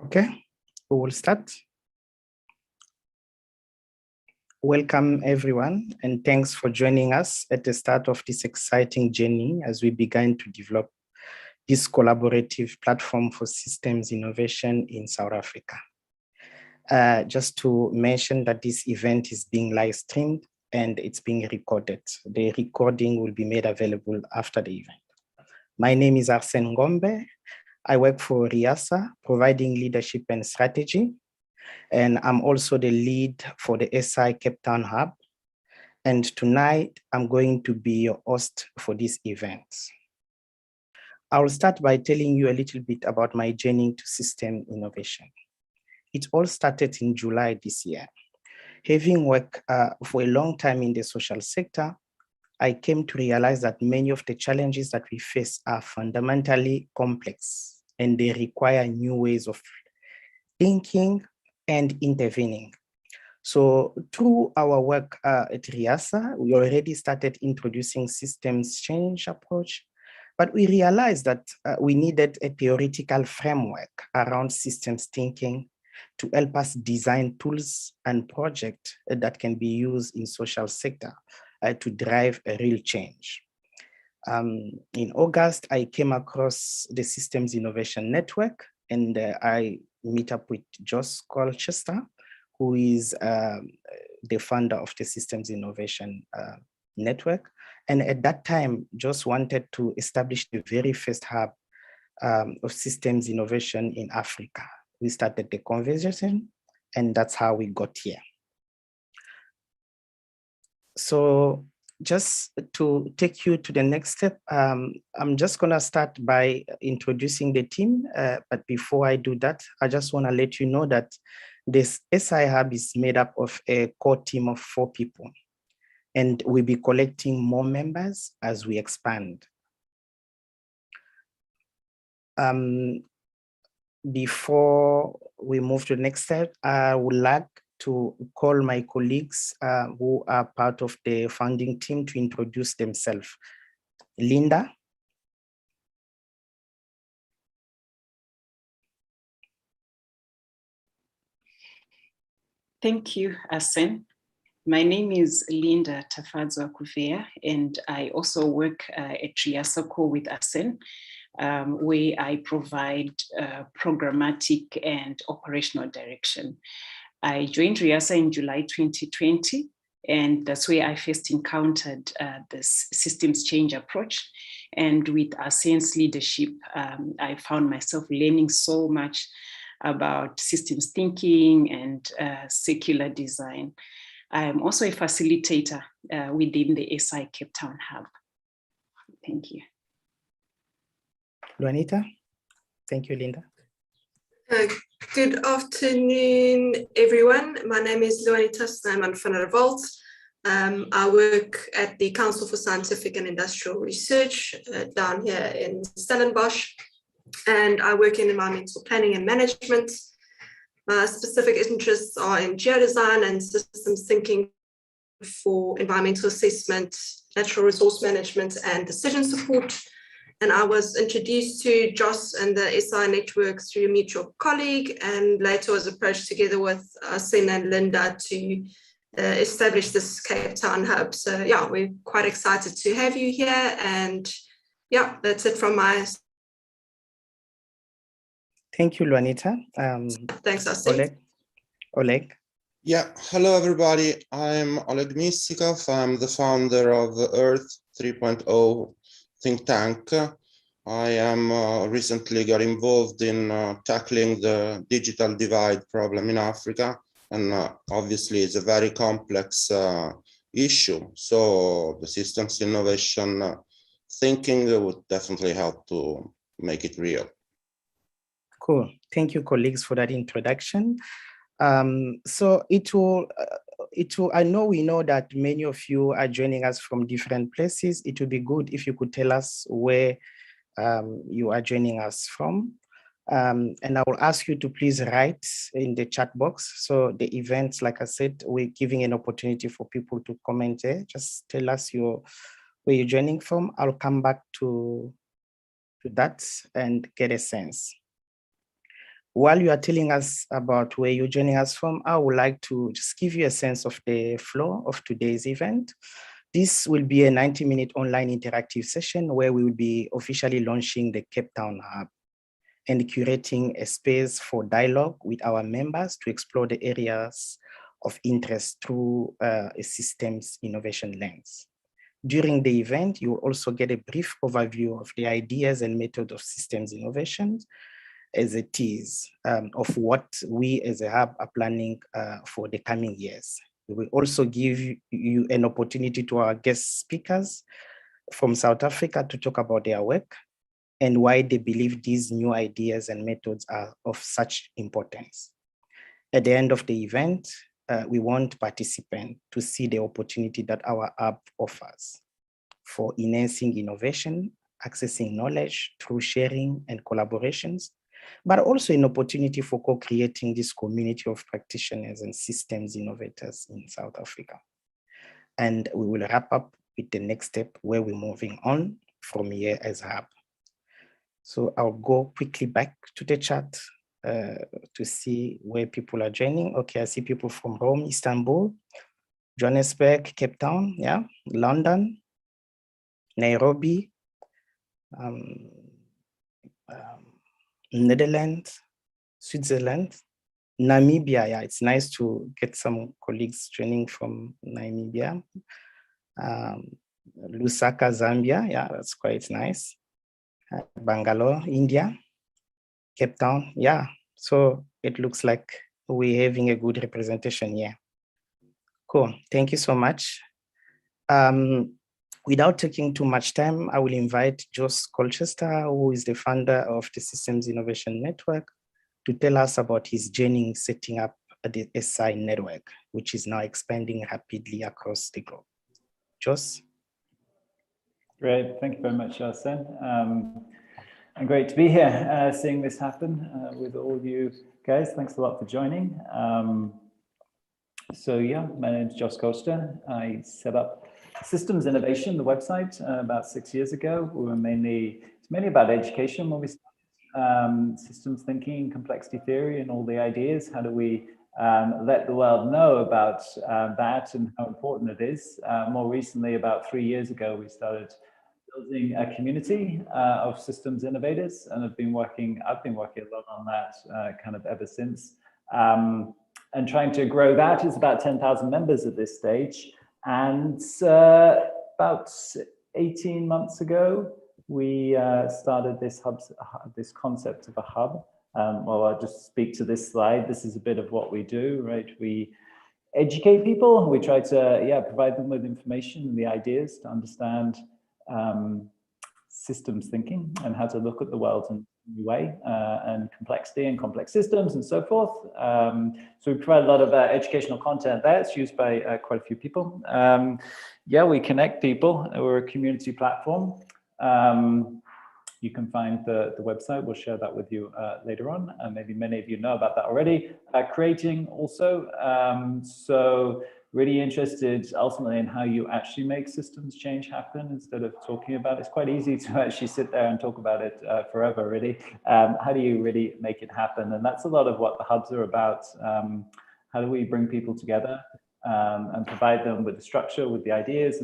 Okay, we will start. Welcome everyone, and thanks for joining us at the start of this exciting journey as we begin to develop this collaborative platform for systems innovation in South Africa. Just to mention that this event is being live streamed and it's being recorded. The recording will be made available after the event. My name is Arsene Ngombe. I work for RIASA, providing leadership and strategy. And I'm also the lead for the SI Cape Town Hub. And tonight, I'm going to be your host for this event. I'll start by telling you a little bit about my journey to system innovation. It all started in July this year. Having worked for a long time in the social sector, I came to realize that many of the challenges that we face are fundamentally complex and they require new ways of thinking and intervening. So through our work at RIASA, we already started introducing systems change approach, but we realized that we needed a theoretical framework around systems thinking to help us design tools and projects that can be used in social sector to drive a real change. In August, I came across the Systems Innovation Network, and I meet up with Joss Colchester, who is the founder of the Systems Innovation Network. And at that time, Joss wanted to establish the very first hub of systems innovation in Africa. We started the conversation, and that's how we got here. So just to take you to the next step, I'm just gonna start by introducing the team. But before I do that, I just wanna let you know that this SI Hub is made up of a core team of 4 people, and we'll be collecting more members as we expand. Before we move to the next step, I would like to call my colleagues who are part of the founding team to introduce themselves. Linda. Thank you, Arsene. My name is Linda Tafadzwa Kuvea, and I also work at RIASA with Arsene, where I provide programmatic and operational direction. I joined RIASA in July 2020, and that's where I first encountered this systems change approach. And with Arsene's leadership, I found myself learning so much about systems thinking and circular design. I am also a facilitator within the SI Cape Town Hub. Thank you. Luanita. Thank you, Linda. Good afternoon, everyone. My name is Luanita Snyman van der Walt. I work at the Council for Scientific and Industrial Research down here in Stellenbosch, and I work in environmental planning and management. My specific interests are in geodesign and systems thinking for environmental assessment, natural resource management, and decision support. And I was introduced to Joss and the SI network through a mutual colleague, and later was approached together with Arsene and Linda to establish this Cape Town Hub. So yeah, we're quite excited to have you here. And yeah, that's it from my. Thank you, Luanita. Thanks, Arsene. Oleg. Yeah, hello everybody. I'm Oleg Missikov. I'm the founder of Earth 3.0 think tank. I am recently got involved in tackling the digital divide problem in Africa, and obviously it's a very complex issue. So the systems innovation thinking would definitely help to make it real. Cool. Thank you, colleagues, for that introduction. So I know we know that many of you are joining us from different places. It would be good if you could tell us where you are joining us from. And I will ask you to please write in the chat box. So the events, like I said, we're giving an opportunity for people to comment there. Just tell us where you're joining from. I'll come back to that and get a sense. while you are telling us about where you're joining us from, I would like to just give you a sense of the flow of today's event. This will be a 90-minute online interactive session where we will be officially launching the Cape Town Hub and curating a space for dialogue with our members to explore the areas of interest through a systems innovation lens. During the event, you will also get a brief overview of the ideas and methods of systems innovations as a tease of what we as a hub are planning for the coming years. We will also give you an opportunity to our guest speakers from South Africa to talk about their work and why they believe these new ideas and methods are of such importance. At the end of the event, we want participants to see the opportunity that our app offers for enhancing innovation, accessing knowledge through sharing and collaborations, but also an opportunity for co-creating this community of practitioners and systems innovators in South Africa. And we will wrap up with the next step where we're moving on from here as a hub. So I'll go quickly back to the chat to see where people are joining. Okay, I see people from Rome, Istanbul, Johannesburg, Cape Town, yeah, London, Nairobi, Netherlands, Switzerland, Namibia. Yeah, it's nice to get some colleagues joining from Namibia. Lusaka, Zambia. Yeah, that's quite nice. Bangalore, India, Cape Town. Yeah, so it looks like we're having a good representation here. Cool, thank you so much. Without taking too much time, I will invite Jos Colchester, who is the founder of the Systems Innovation Network, to tell us about his journey setting up the SI network, which is now expanding rapidly across the globe. Jos? Great, thank you very much, Arsene. And great to be here, seeing this happen with all you guys. Thanks a lot for joining. So yeah, my name is Jos Colchester. I set up Systems Innovation, the website, about 6 years ago. We were it's mainly about education when we started, systems thinking, complexity theory, and all the ideas. How do we let the world know about that and how important it is? More recently, about 3 years ago, we started building a community of systems innovators, and I've been working a lot on that kind of ever since. And trying to grow that is about 10,000 members at this stage. And about 18 months ago, we started this concept of a hub. Well, I'll just speak to this slide. This is a bit of what we do, right? We educate people. We try to, provide them with information and the ideas to understand systems thinking and how to look at the world in a new way, and complexity and complex systems and so forth. So we provide a lot of educational content there. It's used by quite a few people. We connect people. We're a community platform. You can find the website. We'll share that with you later on. Maybe many of you know about that already. Creating also. So really interested ultimately in how you actually make systems change happen instead of talking about it. It's quite easy to actually sit there and talk about it forever, really. How do you really make it happen? And that's a lot of what the hubs are about. How do we bring people together and provide them with the structure, with the ideas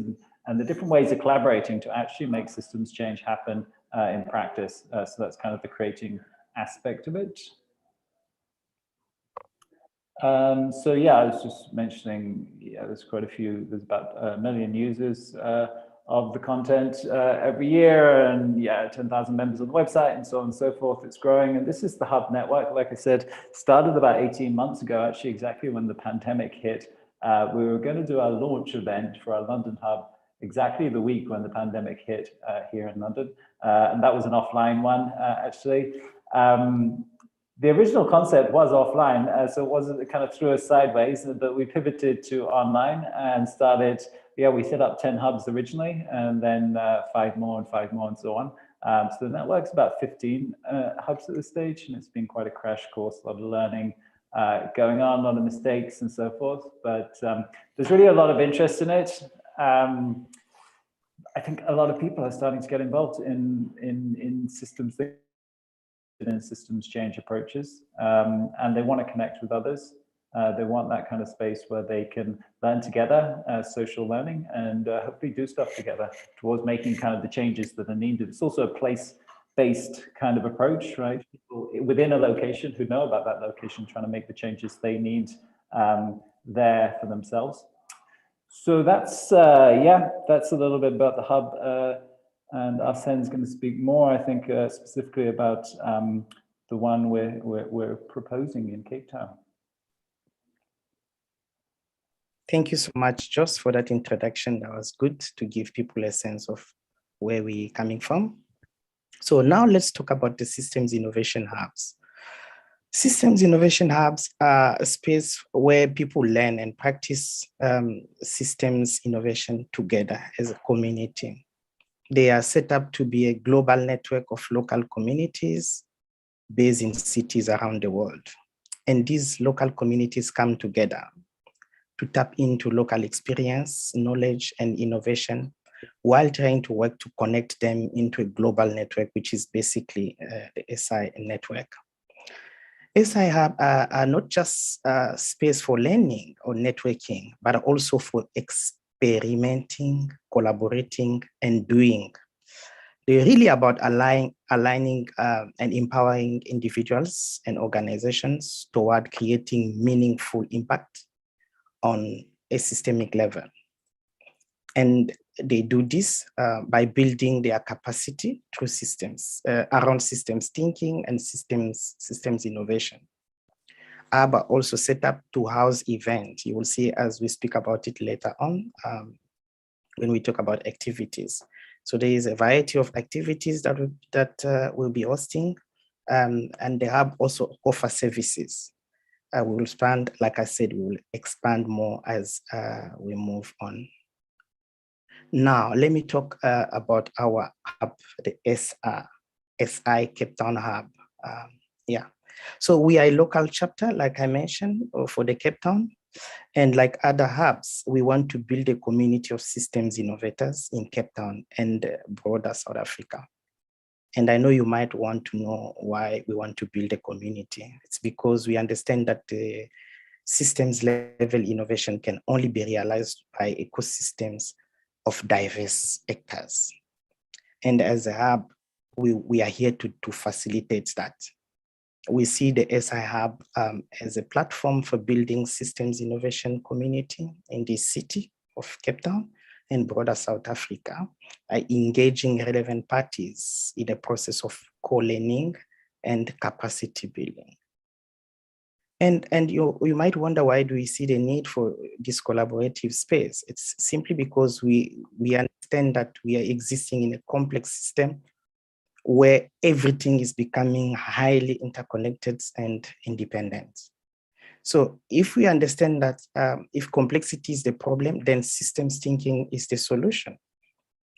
and the different ways of collaborating to actually make systems change happen in practice. So that's kind of the creating aspect of it. So yeah, I was just mentioning, there's quite a few, there's about 1 million users of the content every year, and 10,000 members on the website and so on and so forth. It's growing, and this is the Hub network. Like I said, started about 18 months ago, actually exactly when the pandemic hit. We were going to do our launch event for our London Hub exactly the week when the pandemic hit here in London, and that was an offline one, actually. The original concept was offline, so it kind of threw us sideways, but we pivoted to online and started, we set up 10 hubs originally, and then 5 more and 5 more and so on. So the network's about 15 hubs at this stage, and it's been quite a crash course, a lot of learning going on, a lot of mistakes and so forth, but there's really a lot of interest in it. I think a lot of people are starting to get involved in systems in systems change approaches, and they want to connect with others. They want that kind of space where they can learn together, social learning, and hopefully do stuff together towards making kind of the changes that are needed. It's also a place-based kind of approach, right? People within a location who know about that location trying to make the changes they need there for themselves. So that's, yeah, that's a little bit about the hub. And Arsene's going to speak more, I think, specifically about the one we're proposing in Cape Town. Thank you so much, Joss, for that introduction. That was good to give people a sense of where we're coming from. So now let's talk about the systems innovation hubs. Systems innovation hubs are a space where people learn and practice systems innovation together as a community. They are set up to be a global network of local communities based in cities around the world. And these local communities come together to tap into local experience, knowledge, and innovation while trying to work to connect them into a global network, which is basically the SI network. SI Hub are not just a space for learning or networking, but also for experimenting, collaborating, and doing. They're really about aligning and empowering individuals and organizations toward creating meaningful impact on a systemic level. And they do this by building their capacity through systems, around systems thinking and systems innovation. Hub are also set up to house events. You will see as we speak about it later on when we talk about activities. So there is a variety of activities that we'll be hosting, and the Hub also offers services. We will expand, like I said, we will expand more as we move on. Now, let me talk about our hub, the SI Cape Town Hub. Yeah, so we are a local chapter, like I mentioned, for the Cape Town. And like other hubs, we want to build a community of systems innovators in Cape Town and broader South Africa. And I know you might want to know why we want to build a community. It's because we understand that the systems level innovation can only be realized by ecosystems of diverse actors. And as a hub, we are here to facilitate that. We see the SI Hub as a platform for building systems innovation community in the city of Cape Town and broader South Africa, engaging relevant parties in the process of co-learning and capacity building. And you might wonder, why do we see the need for this collaborative space? It's simply because we understand that we are existing in a complex system where everything is becoming highly interconnected and independent. So if we understand that if complexity is the problem, then systems thinking is the solution.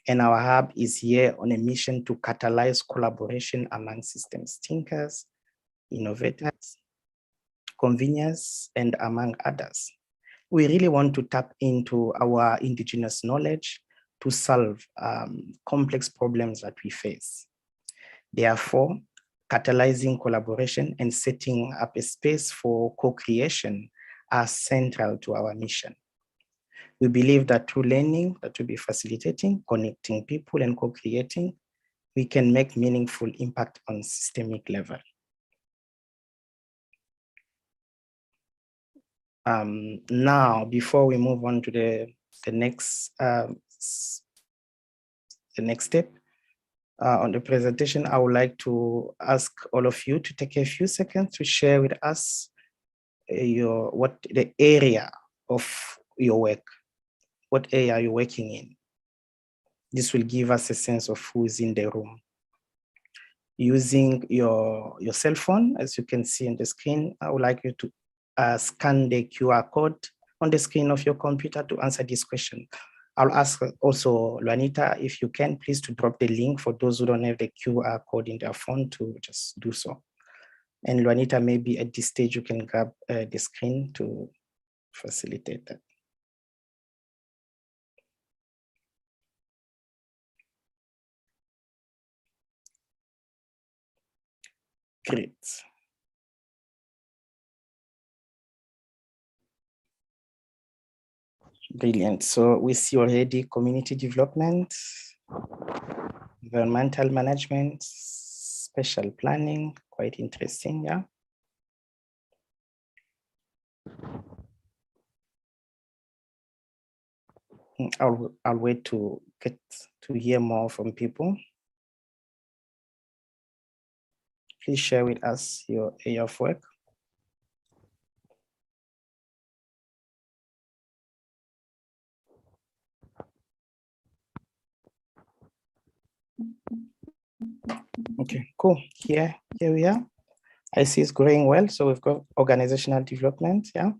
And our hub is here on a mission to catalyze collaboration among systems thinkers, innovators, conveners, and among others. We really want to tap into our indigenous knowledge to solve complex problems that we face. Therefore, catalyzing collaboration and setting up a space for co-creation are central to our mission. We believe that through learning that will be facilitating, connecting people and co-creating, we can make meaningful impact on systemic level. Now, before we move on to the next step on the presentation, I would like to ask all of you to take a few seconds to share with us the area of your work. What area are you working in? This will give us a sense of who is in the room. Using your cell phone, as you can see on the screen, I would like you to scan the QR code on the screen of your computer to answer this question. I'll ask also Luanita, if you can, please to drop the link for those who don't have the QR code in their phone to just do so. And Luanita, maybe at this stage, you can grab the screen to facilitate that. Great. Brilliant. So we see already community development, environmental management, spatial planning, quite interesting, yeah. I'll wait to get to hear more from people. Please share with us your area of work. Okay, cool. Here we are. I see it's growing well. So we've got organizational development, yeah.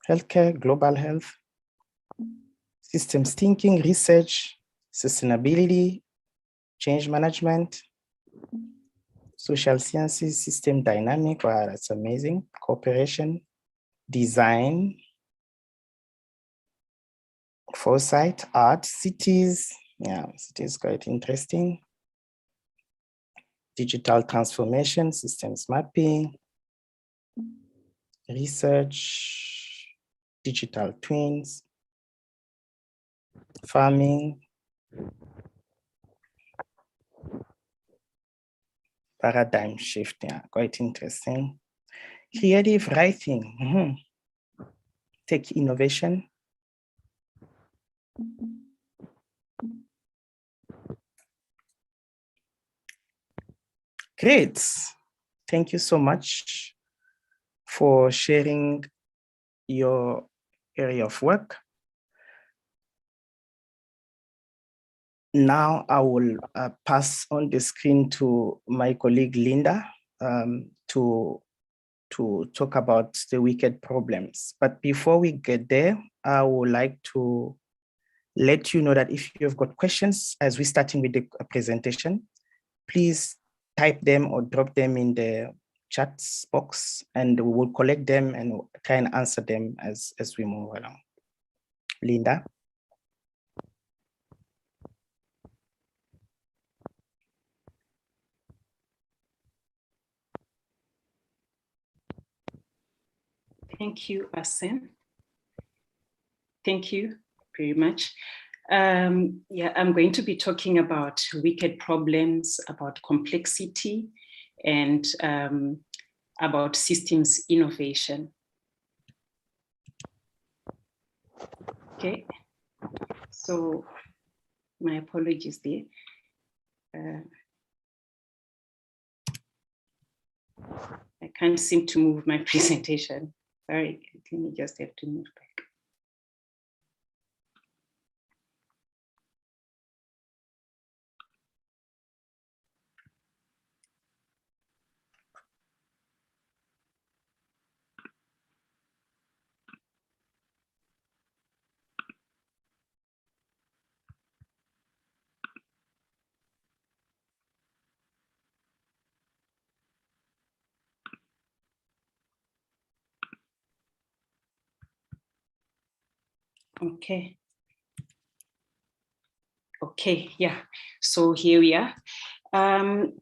Healthcare, global health, systems thinking, research, sustainability, change management, social sciences, system dynamic. Wow, that's amazing. Cooperation, design, foresight, art, cities. Yeah, cities quite interesting. Digital transformation, systems mapping, research, digital twins, farming, paradigm shift, yeah, quite interesting. Creative writing, tech innovation. Great, thank you so much for sharing your area of work. Now I will pass on the screen to my colleague Linda to talk about the wicked problems. But before we get there, I would like to let you know that if you've got questions as we're starting with the presentation, please type them or drop them in the chat box and we will collect them and try and answer them as we move along. Linda. Thank you, Asen. Thank you very much. Yeah, I'm going to be talking about wicked problems, about complexity, and about systems innovation. Okay, so my apologies there. I can't seem to move my presentation. Sorry, let me just have to move back. Okay. Okay, yeah, so here we are. I'm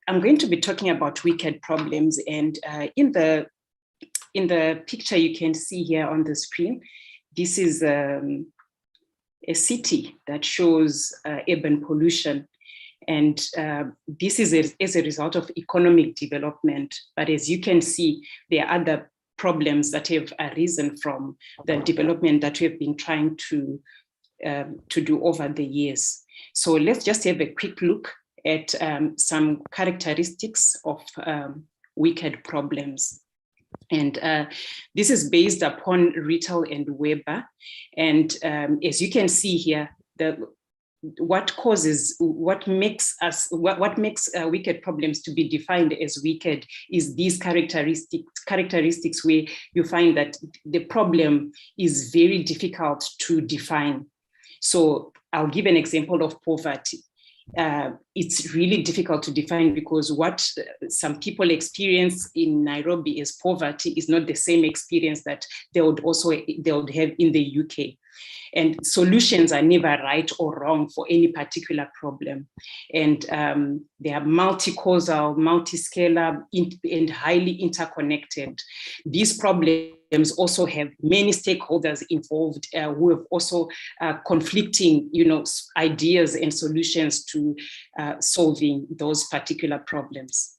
going to be talking about wicked problems, and in the picture you can see here on the screen, this is a city that shows urban pollution. And this is as a result of economic development. But as you can see, there are other problems that have arisen from the development that we have been trying to do over the years. So let's just have a quick look at some characteristics of wicked problems. And this is based upon Rittel and Weber. And as you can see here, what makes wicked problems to be defined as wicked is these characteristics where you find that the problem is very difficult to define. So I'll give an example of poverty. It's really difficult to define because what some people experience in Nairobi as poverty is not the same experience that they would have in the UK. and solutions are never right or wrong for any particular problem. And they are multi-causal, multi-scalar, and highly interconnected. These problems also have many stakeholders involved who have also conflicting, ideas and solutions to solving those particular problems.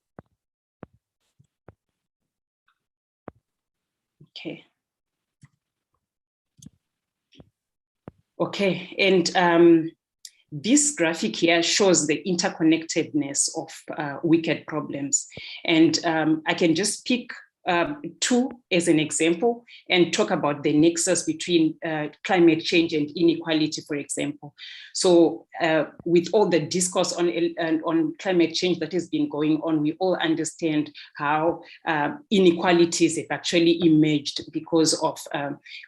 Okay, and this graphic here shows the interconnectedness of wicked problems. And I can just pick two as an example and talk about the nexus between climate change and inequality, for example. So with all the discourse on climate change that has been going on, we all understand how inequalities have actually emerged because of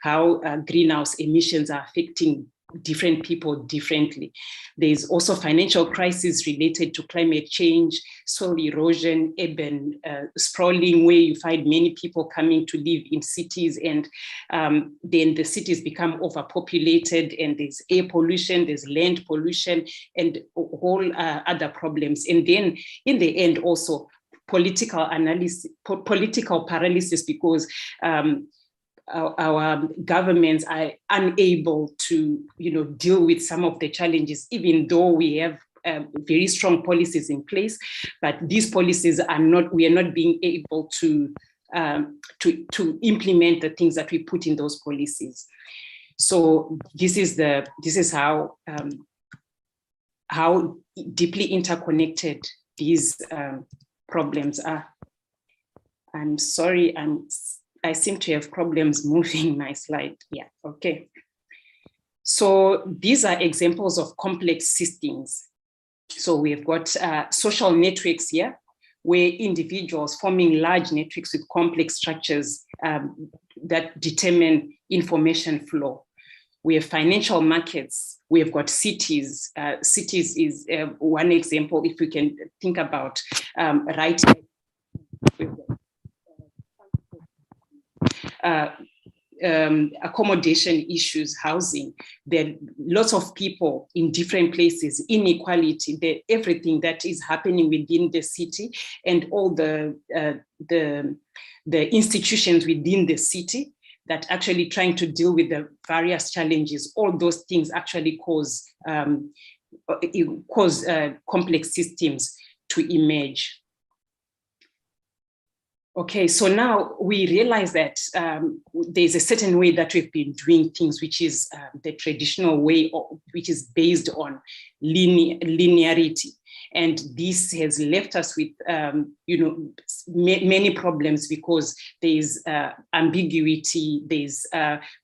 how greenhouse emissions are affecting different people differently. There's also financial crisis related to climate change, soil erosion, urban sprawling, where you find many people coming to live in cities, and then the cities become overpopulated, and there's air pollution, there's land pollution, and all other problems. And then in the end also political paralysis, because our governments are unable to, deal with some of the challenges, even though we have very strong policies in place, but these policies we are not being able to implement the things that we put in those policies. So this is how deeply interconnected these problems are. I'm sorry, I seem to have problems moving my slide. Yeah, okay. So these are examples of complex systems. So we've got social networks here, where individuals forming large networks with complex structures that determine information flow. We have financial markets. We have got cities. Cities is one example. If we can think about accommodation issues, housing, there are lots of people in different places, inequality, everything that is happening within the city, and all the institutions within the city that actually trying to deal with the various challenges. All those things actually cause complex systems to emerge. Okay, so now we realize that there's a certain way that we've been doing things, which is the traditional way, which is based on linearity. And this has left us with, many problems, because there's ambiguity, there's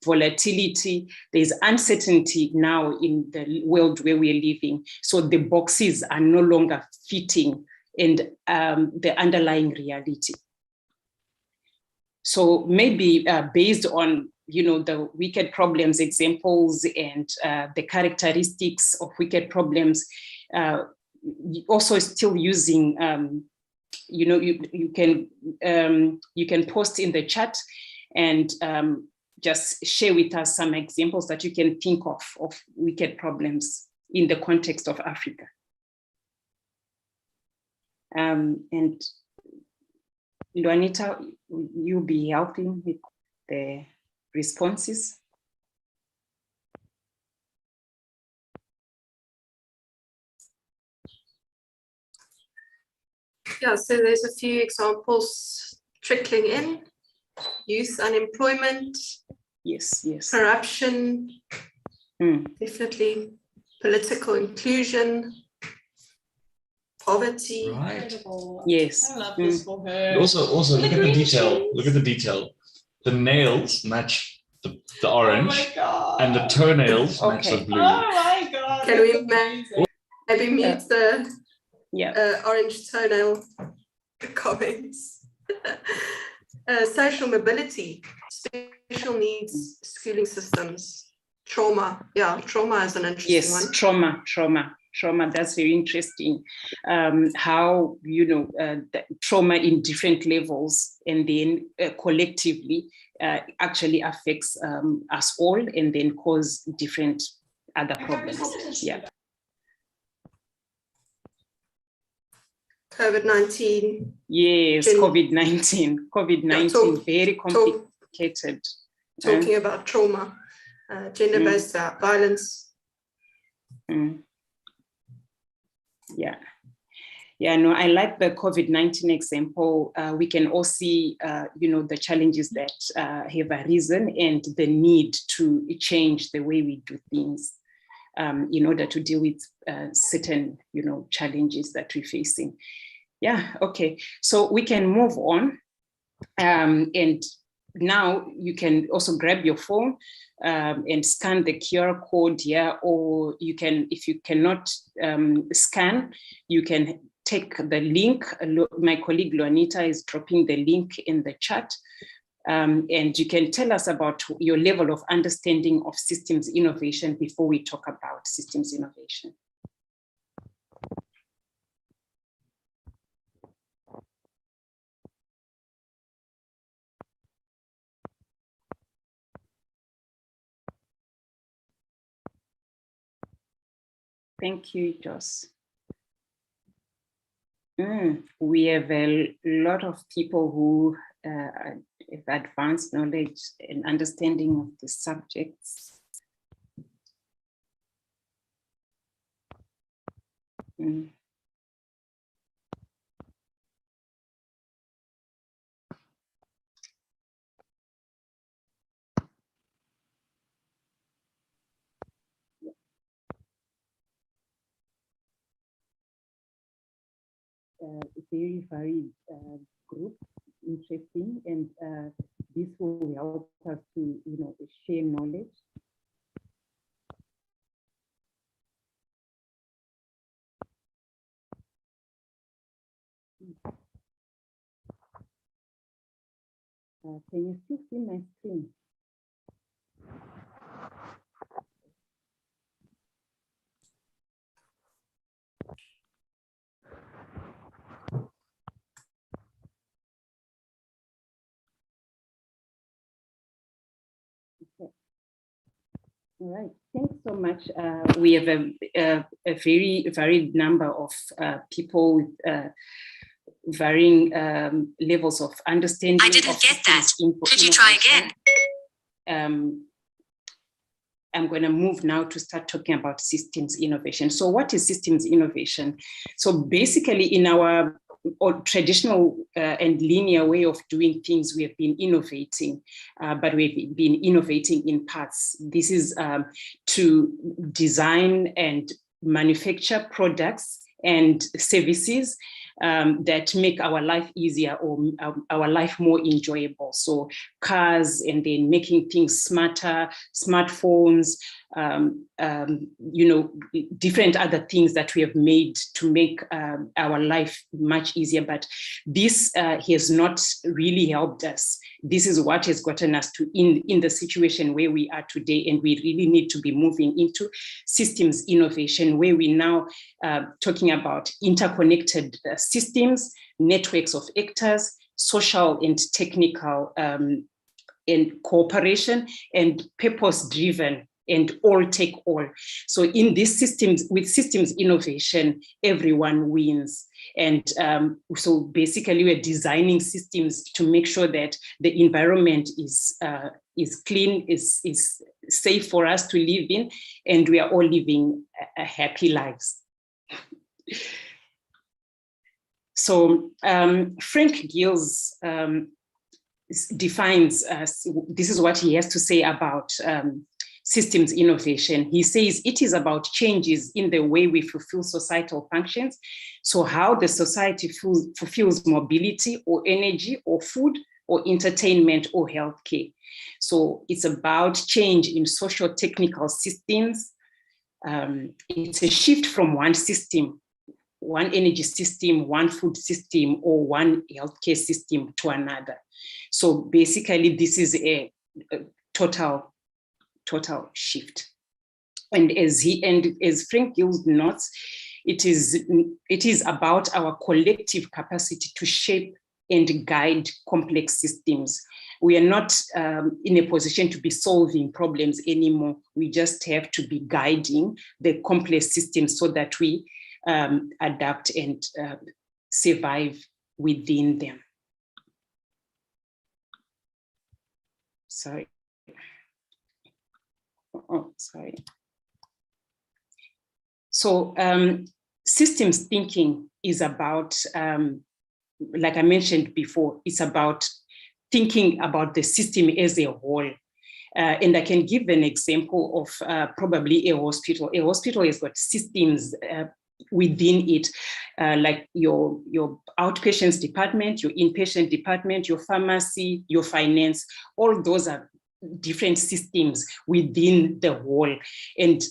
volatility, there's uncertainty now in the world where we're living. So the boxes are no longer fitting in the underlying reality. So maybe based on, the wicked problems examples and the characteristics of wicked problems, also still using, you can post in the chat and just share with us some examples that you can think of wicked problems in the context of Africa. And Luanita, you'll be helping with the responses. Yeah, so there's a few examples trickling in. Youth unemployment. Yes. Corruption, definitely. Political inclusion. Poverty. Right. Yes. I love this for her. Also look at the detail. Look at the detail. The nails match the orange, and the toenails match the blue. Oh my God. Can we maybe mute the orange toenail comments? Social mobility, special needs, schooling systems, trauma. Yeah, trauma is an interesting one. Yes, trauma. trauma. That's very interesting. How, you know, the trauma in different levels and then collectively actually affects us all and then cause different other problems. Yeah. COVID-19. Yes, COVID-19. COVID-19, very complicated. Talking about trauma, gender-based violence. Yeah. Yeah, no, I like the COVID-19 example. We can all see, you know, the challenges that have arisen and the need to change the way we do things in order to deal with certain, you know, challenges that we're facing. Yeah, okay. So we can move on. And now you can also grab your phone and scan the QR code here, or you can, if you cannot scan, you can take the link. My colleague Luanita is dropping the link in the chat. And you can tell us about your level of understanding of systems innovation before we talk about systems innovation. Thank you, Joss. We have a lot of people who have advanced knowledge and understanding of the subjects. Very varied group, interesting, and this will help us to, you know, share knowledge. Can you still see my screen? All right, thanks so much. We have a very varied number of people with varying levels of understanding. I didn't get that. Could you try again? I'm going to move now to start talking about systems innovation. So what is systems innovation? So basically in our traditional and linear way of doing things, we have been innovating, but we've been innovating in parts. This is to design and manufacture products and services that make our life easier or our life more enjoyable. So cars, and then making things smarter, smartphones, you know, different other things that we have made to make our life much easier. But this has not really helped us. This is what has gotten us to in the situation where we are today, and we really need to be moving into systems innovation, where we now talking about interconnected systems, networks of actors, social and technical and cooperation, and purpose-driven and all take all. So in these systems, with systems innovation, everyone wins. And so basically we're designing systems to make sure that the environment is clean, is safe for us to live in, and we are all living happy lives. So Frank Gills defines, this is what he has to say about systems innovation. He says it is about changes in the way we fulfill societal functions. So how the society fulfills mobility or energy or food or entertainment or healthcare. So it's about change in social technical systems. It's a shift from one system, one energy system, one food system, or one healthcare system to another. So basically this is a total shift. And as Frank Gill notes, it is about our collective capacity to shape and guide complex systems. We are not in a position to be solving problems anymore. We just have to be guiding the complex systems so that we adapt and survive within them. Sorry. Oh, sorry. So systems thinking is about, like I mentioned before, it's about thinking about the system as a whole. And I can give an example of probably a hospital. A hospital has got systems within it, like your outpatients department, your inpatient department, your pharmacy, your finance, all those are different systems within the whole. And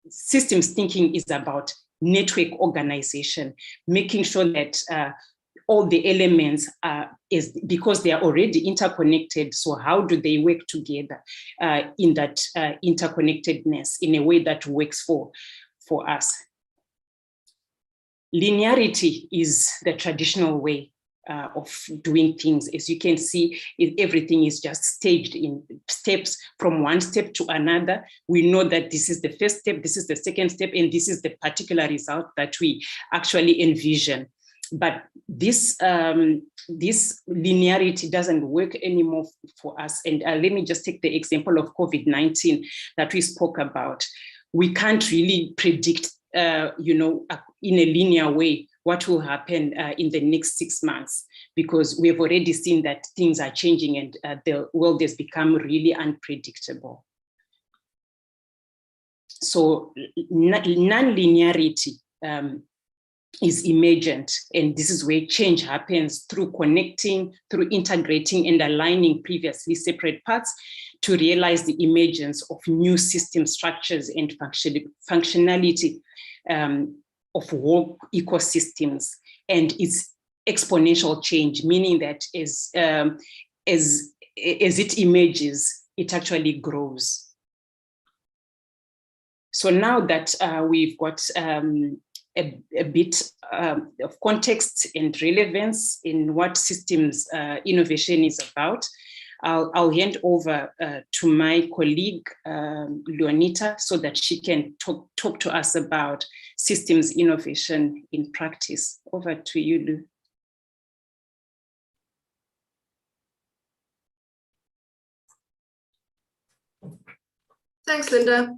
systems thinking is about network organization, making sure that all the elements is because they are already interconnected. So how do they work together in that interconnectedness in a way that works for us? Linearity is the traditional way of doing things. As you can see, everything is just staged in steps from one step to another. We know that this is the first step, this is the second step, and this is the particular result that we actually envision. But this linearity doesn't work anymore for us. And let me just take the example of COVID-19 that we spoke about. We can't really predict, in a linear way, what will happen in the next 6 months, because we've already seen that things are changing and the world has become really unpredictable. So non-linearity is emergent, and this is where change happens through connecting, through integrating and aligning previously separate parts to realize the emergence of new system structures and functionality of whole ecosystems. And it's exponential change, meaning that as it emerges, it actually grows. So now that we've got a bit of context and relevance in what systems innovation is about, I'll hand over to my colleague, Leonita, so that she can talk to us about systems innovation in practice. Over to you, Lu. Thanks, Linda.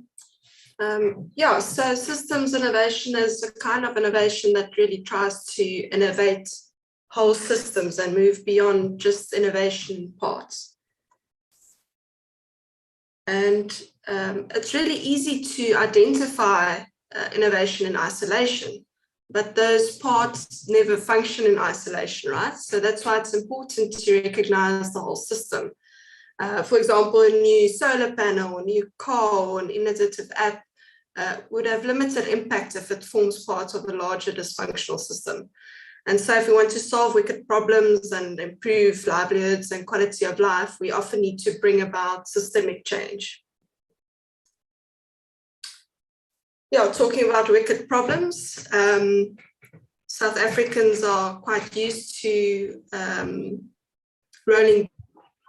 So systems innovation is a kind of innovation that really tries to innovate whole systems and move beyond just innovation parts. And it's really easy to identify innovation in isolation, but those parts never function in isolation, right? So that's why it's important to recognize the whole system. For example, a new solar panel, a new car, or an innovative app would have limited impact if it forms part of a larger dysfunctional system. And so if we want to solve wicked problems and improve livelihoods and quality of life, we often need to bring about systemic change. Yeah, talking about wicked problems, South Africans are quite used to rolling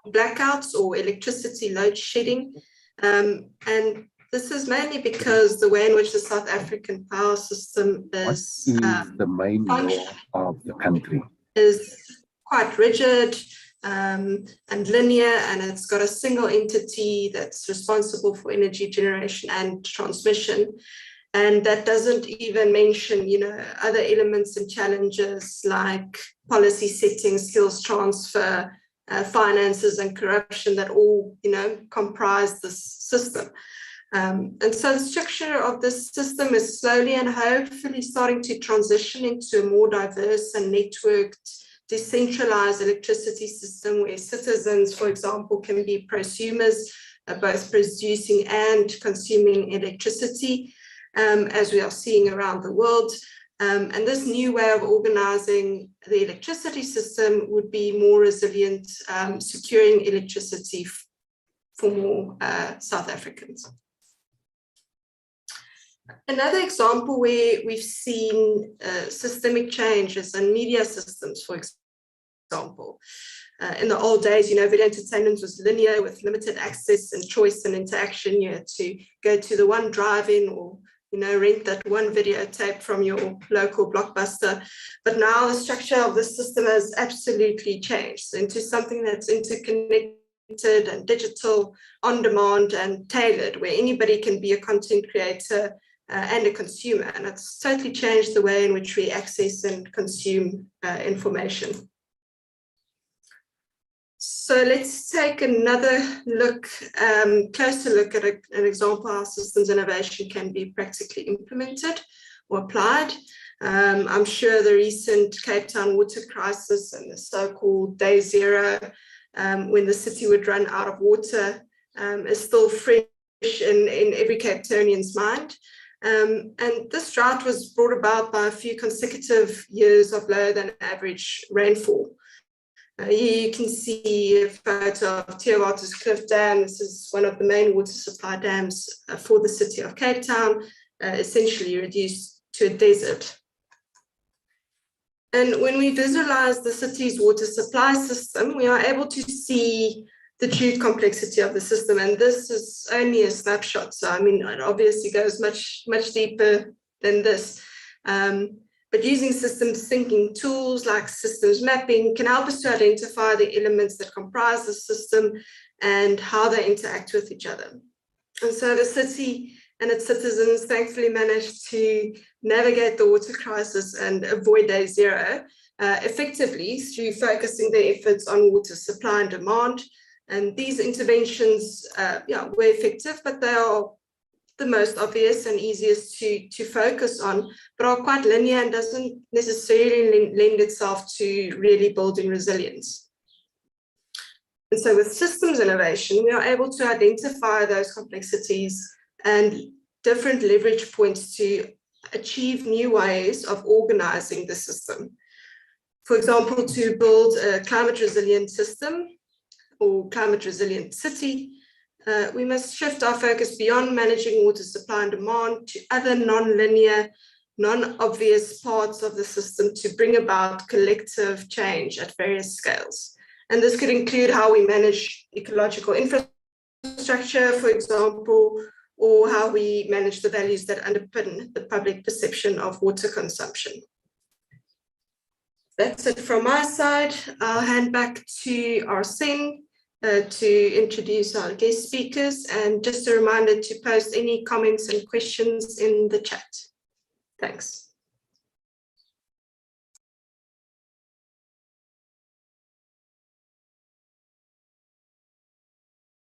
blackouts or electricity load shedding. And this is mainly because the way in which the South African power system is the main law of the country is quite rigid and linear, and it's got a single entity that's responsible for energy generation and transmission. And that doesn't even mention, other elements and challenges like policy setting, skills transfer, finances and corruption that all, comprise this system. And so the structure of this system is slowly and hopefully starting to transition into a more diverse and networked, decentralized electricity system where citizens, for example, can be prosumers, both producing and consuming electricity, as we are seeing around the world. And this new way of organizing the electricity system would be more resilient, securing electricity for more South Africans. Another example where we've seen systemic changes in media systems, for example. In the old days, video entertainment was linear with limited access and choice and interaction. You had to go to the one drive-in or rent that one videotape from your local Blockbuster. But now the structure of the system has absolutely changed into something that's interconnected and digital, on demand and tailored, where anybody can be a content creator and a consumer. And it's totally changed the way in which we access and consume information. So let's take another look, closer look at an example how systems innovation can be practically implemented or applied. I'm sure the recent Cape Town water crisis and the so-called Day Zero, when the city would run out of water, is still fresh in every Cape Townian's mind. And this drought was brought about by a few consecutive years of lower than average rainfall. Here you can see a photo of Theewaterskloof Dam. This is one of the main water supply dams for the city of Cape Town, essentially reduced to a desert. And when we visualize the city's water supply system, we are able to see the true complexity of the system. And this is only a snapshot. So, I mean, it obviously goes much, much deeper than this. But using systems thinking tools like systems mapping can help us to identify the elements that comprise the system and how they interact with each other. And so the city and its citizens thankfully managed to navigate the water crisis and avoid Day Zero effectively through focusing their efforts on water supply and demand. And these interventions were effective, but they are the most obvious and easiest to focus on, but are quite linear and doesn't necessarily lend itself to really building resilience. And so with systems innovation, we are able to identify those complexities and different leverage points to achieve new ways of organizing the system. For example, to build a climate resilient system or climate resilient city, we must shift our focus beyond managing water supply and demand to other non-linear, non-obvious parts of the system to bring about collective change at various scales. And this could include how we manage ecological infrastructure, for example, or how we manage the values that underpin the public perception of water consumption. That's it from my side. I'll hand back to Arsene to introduce our guest speakers, and just a reminder to post any comments and questions in the chat. Thanks.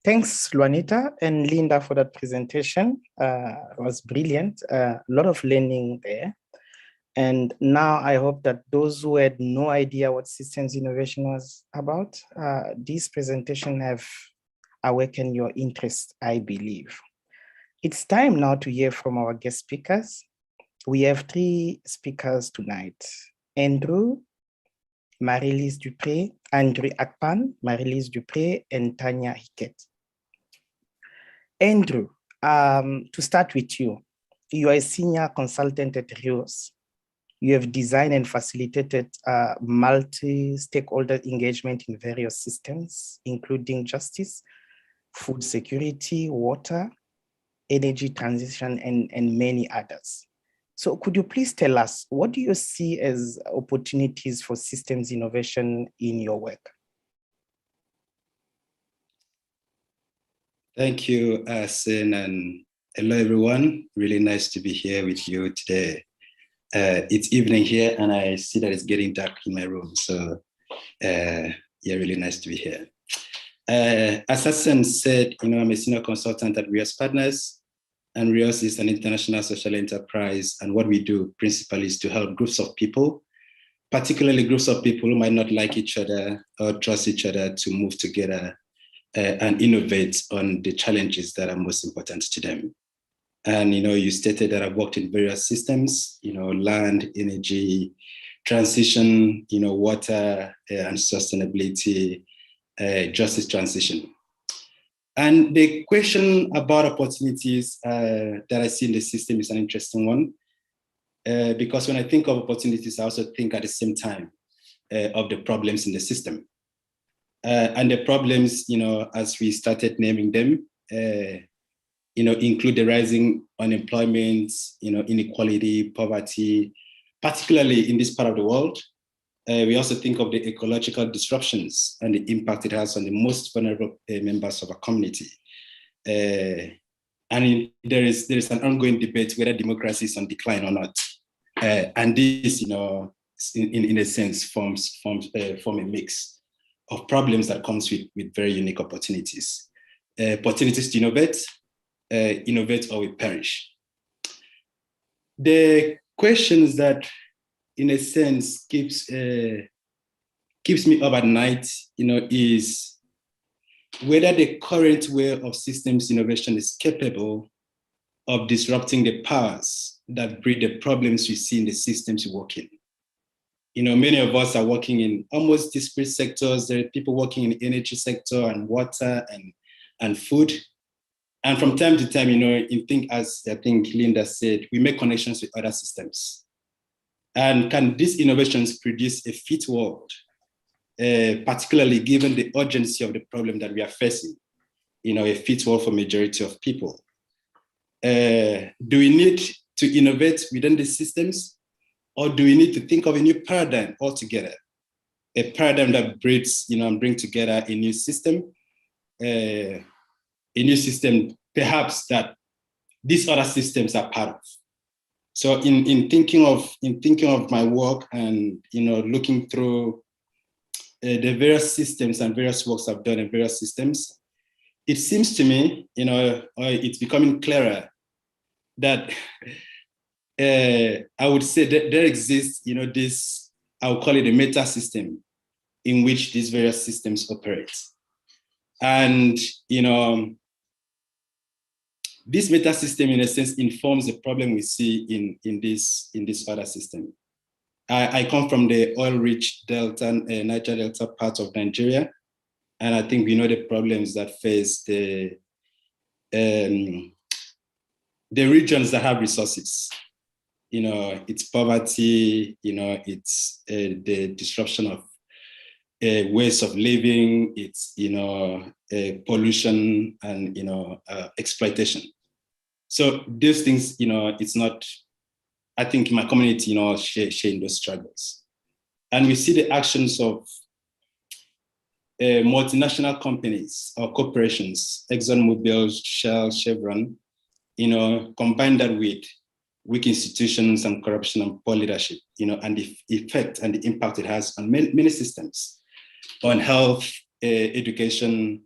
Thanks, Luanita and Linda, for that presentation. It was brilliant, a lot of learning there. And now I hope that those who had no idea what systems innovation was about, this presentation have awakened your interest, I believe. It's time now to hear from our guest speakers. We have 3 speakers tonight: Andrew, Marie-Lise Dupré, Andrew Akpan, Marie-Lise Dupré, and Tanya Hickett. Andrew, to start with you, you are a senior consultant at RIOS. You have designed and facilitated multi-stakeholder engagement in various systems, including justice, food security, water, energy transition, and many others. So could you please tell us, what do you see as opportunities for systems innovation in your work? Thank you, Arsene, and hello, everyone. Really nice to be here with you today. It's evening here, and I see that it's getting dark in my room. So yeah, really nice to be here. As Arsene said, I'm a senior consultant at RIOS Partners, and RIOS is an international social enterprise. And what we do principally is to help groups of people, particularly groups of people who might not like each other or trust each other, to move together and innovate on the challenges that are most important to them. And, you stated that I've worked in various systems, land, energy, transition, water and sustainability, justice transition. And the question about opportunities that I see in the system is an interesting one, because when I think of opportunities, I also think at the same time of the problems in the system. And the problems, as we started naming them, include the rising unemployment, inequality, poverty, particularly in this part of the world. We also think of the ecological disruptions and the impact it has on the most vulnerable members of a community. There is an ongoing debate whether democracy is on decline or not. And this, in a sense, form a mix of problems that comes with very unique opportunities. Opportunities to innovate or we perish. The questions that, in a sense, keeps me up at night, is whether the current way of systems innovation is capable of disrupting the powers that breed the problems we see in the systems we work in. Many of us are working in almost disparate sectors. There are people working in the energy sector and water and food. And from time to time, as I think Linda said, we make connections with other systems. And can these innovations produce a fit world, particularly given the urgency of the problem that we are facing, a fit world for majority of people? Do we need to innovate within these systems, or do we need to think of a new paradigm altogether? A paradigm that brings together a new system perhaps that these other systems are part of. So in thinking of my work and looking through the various systems and various works I've done in various systems, it seems to me, it's becoming clearer that I would say that there exists, this, I would call it a meta system in which these various systems operate. And, this meta system, in a sense, informs the problem we see in this other system. I come from the oil-rich Delta, Niger Delta part of Nigeria, and I think we know the problems that face the regions that have resources. It's poverty, it's the disruption of ways of living, it's pollution and exploitation. So these things, it's not. I think my community, share those struggles, and we see the actions of multinational companies or corporations, ExxonMobil, Shell, Chevron, combine that with weak institutions and corruption and poor leadership, and the effect and the impact it has on many systems, on health, education,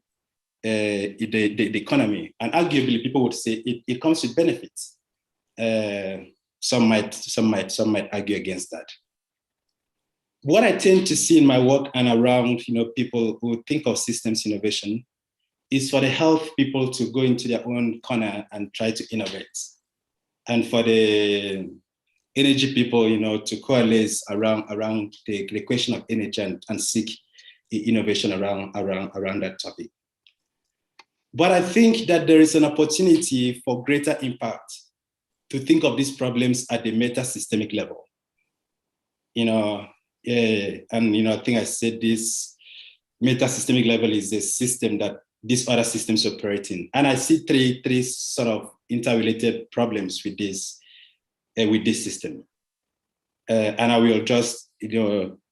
the economy. And arguably, people would say it comes with benefits. Some might argue against that. What I tend to see in my work and around, people who think of systems innovation is for the health people to go into their own corner and try to innovate. And for the energy people, to coalesce around the question of energy and seek innovation around that topic. But I think that there is an opportunity for greater impact to think of these problems at the meta-systemic level. I think I said this meta-systemic level is a system that these other systems operate in. And I see three sort of interrelated problems with this system. And I will just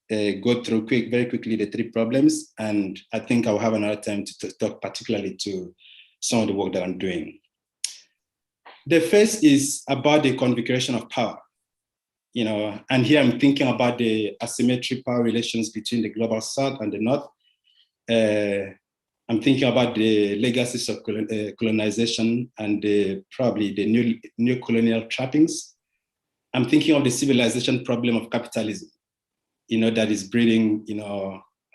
go through very quickly the three problems, and I think I'll have another time to talk particularly to some of the work that I'm doing. The first is about the configuration of power, and here I'm thinking about the asymmetric power relations between the global South and the North. I'm thinking about the legacies of colonization and probably the new colonial trappings. I'm thinking of the civilization problem of capitalism, that is breeding,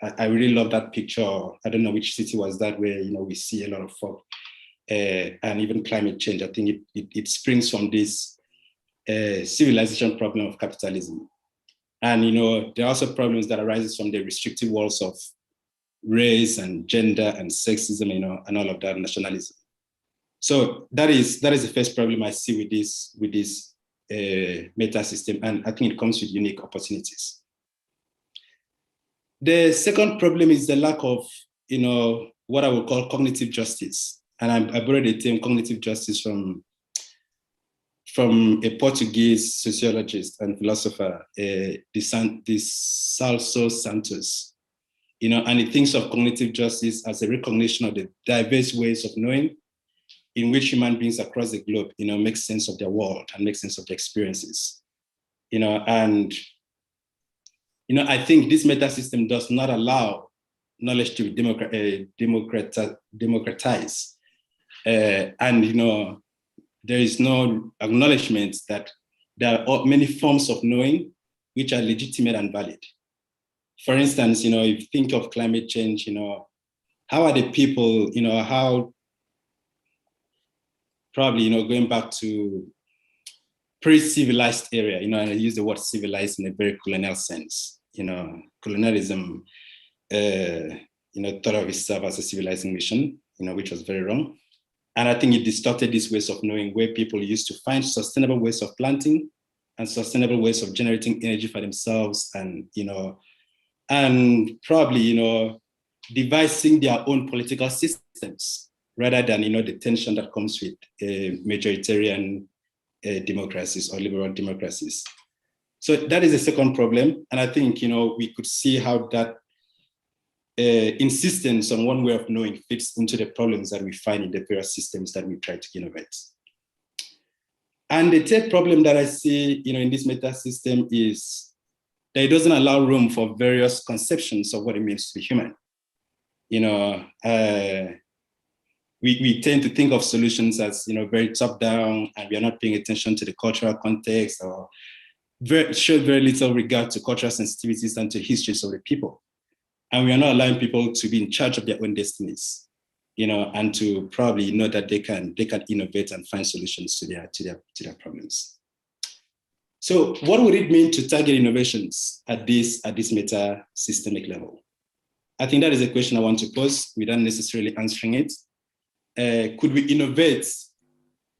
I really love that picture. I don't know which city was that where, we see a lot of fog and even climate change. I think it springs from this civilization problem of capitalism. And, there are also problems that arises from the restrictive walls of race and gender and sexism, and all of that, nationalism. So that is the first problem I see with this meta system, and I think it comes with unique opportunities. The second problem is the lack of, what I would call cognitive justice, and I borrowed the term cognitive justice from a Portuguese sociologist and philosopher, De Salso Santos. And he thinks of cognitive justice as a recognition of the diverse ways of knowing in which human beings across the globe, make sense of their world and make sense of their experiences. And I think this meta system does not allow knowledge to be democratized. And there is no acknowledgement that there are many forms of knowing which are legitimate and valid. For instance, if you think of climate change, how are the people, how probably, going back to pre-civilized area, and I use the word civilized in a very colonial sense. Colonialism, thought of itself as a civilizing mission, which was very wrong. And I think it distorted these ways of knowing, where people used to find sustainable ways of planting and sustainable ways of generating energy for themselves, and probably devising their own political systems rather than the tension that comes with majoritarian democracies or liberal democracies. So that is the second problem, and I think we could see how that insistence on one way of knowing fits into the problems that we find in the various systems that we try to innovate. And the third problem that I see, in this meta system is that it doesn't allow room for various conceptions of what it means to be human. We tend to think of solutions as very top-down, and we are not paying attention to the cultural context, or show very little regard to cultural sensitivities and to histories of the people. And we are not allowing people to be in charge of their own destinies, and to probably know that they can innovate and find solutions to their problems. So what would it mean to target innovations at this meta systemic level? I think that is a question I want to pose without necessarily answering it. Could we innovate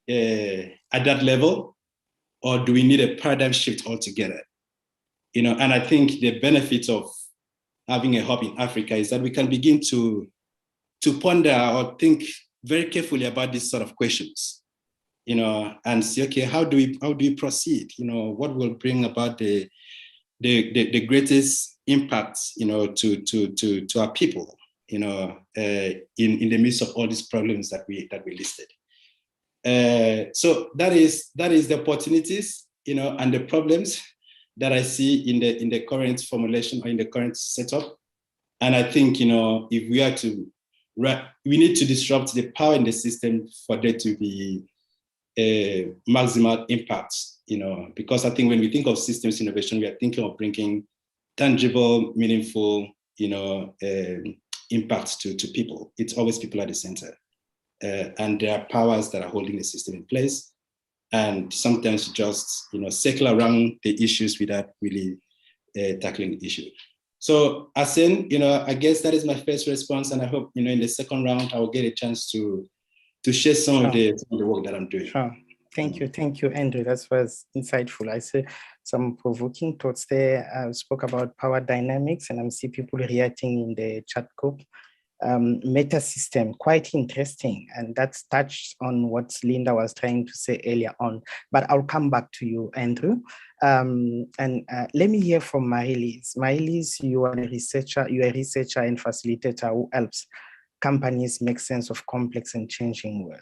at that level, or do we need a paradigm shift altogether? And I think the benefit of having a hub in Africa is that we can begin to ponder or think very carefully about these sort of questions, and see, okay, how do we proceed? What will bring about the greatest impact, to our people, in the midst of all these problems that we listed. So that is the opportunities, and the problems that I see in the current formulation or in the current setup. And I think, if we are we need to disrupt the power in the system for there to be a maximal impact, because I think when we think of systems innovation, we are thinking of bringing tangible, meaningful, impacts to people. It's always people at the center. And there are powers that are holding the system in place, and sometimes just circle around the issues without really tackling the issue. So Asen, I guess that is my first response, and I hope in the second round I will get a chance to share some of the work that I'm doing. Sure. Thank you, Andrew. That was insightful. I see some provoking thoughts there. I spoke about power dynamics, and I see people reacting in the chat group. Meta system, quite interesting, and that's touched on what Linda was trying to say earlier on, but I'll come back to you, Andrew. Let me hear from Marie-Lise. Marie-Lise, you are a researcher and facilitator who helps companies make sense of complex and changing world.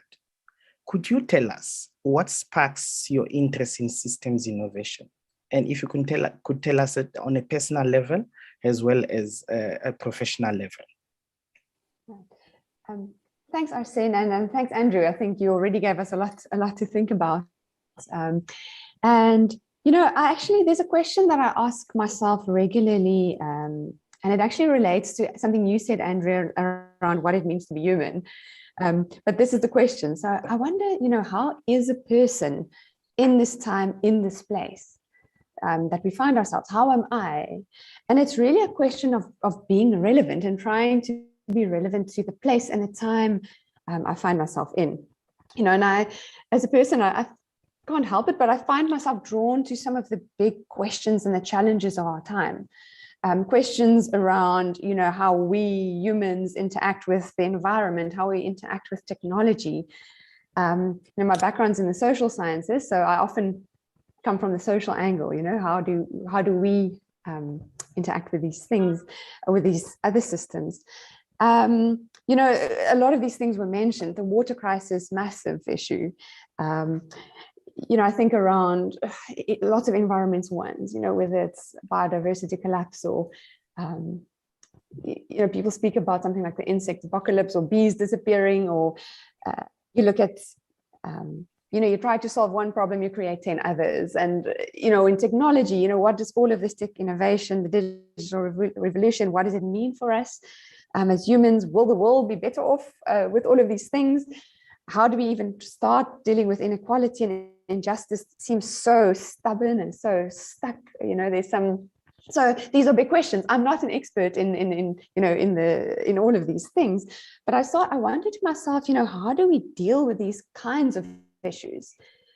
Could you tell us what sparks your interest in systems innovation? And if you could tell us it on a personal level as well as a professional level. Thanks, Arsene, and thanks, Andrew. I think you already gave us a lot to think about. There's a question that I ask myself regularly, and it actually relates to something you said, Andrew, around what it means to be human. But this is the question. So I wonder, how is a person in this time, in this place? that we find ourselves. How am I? And it's really a question of being relevant and trying to be relevant to the place and the time I find myself in. You know, and I, as a person, I can't help it, but I find myself drawn to some of the big questions and the challenges of our time. Questions around, you know, how we humans interact with the environment, how we interact with technology. You know, my background's in the social sciences, so I often come from the social angle. You know, how do we interact with these things, with these other systems? You know, a lot of these things were mentioned. The water crisis, massive issue. You know, I think around lots of environmental ones, you know, whether it's biodiversity collapse or, you know, people speak about something like the insect apocalypse or bees disappearing, or you look at, you know, you try to solve one problem, you create 10 others. And, you know, in technology, you know, what does all of this tech innovation, the digital revolution, what does it mean for us as humans? Will the world be better off with all of these things? How do we even start dealing with inequality and injustice? Seems so stubborn and so stuck. You know, there's some. So these are big questions. I'm not an expert in you know, in all of these things, but I wondered to myself, you know, how do we deal with these kinds of issues?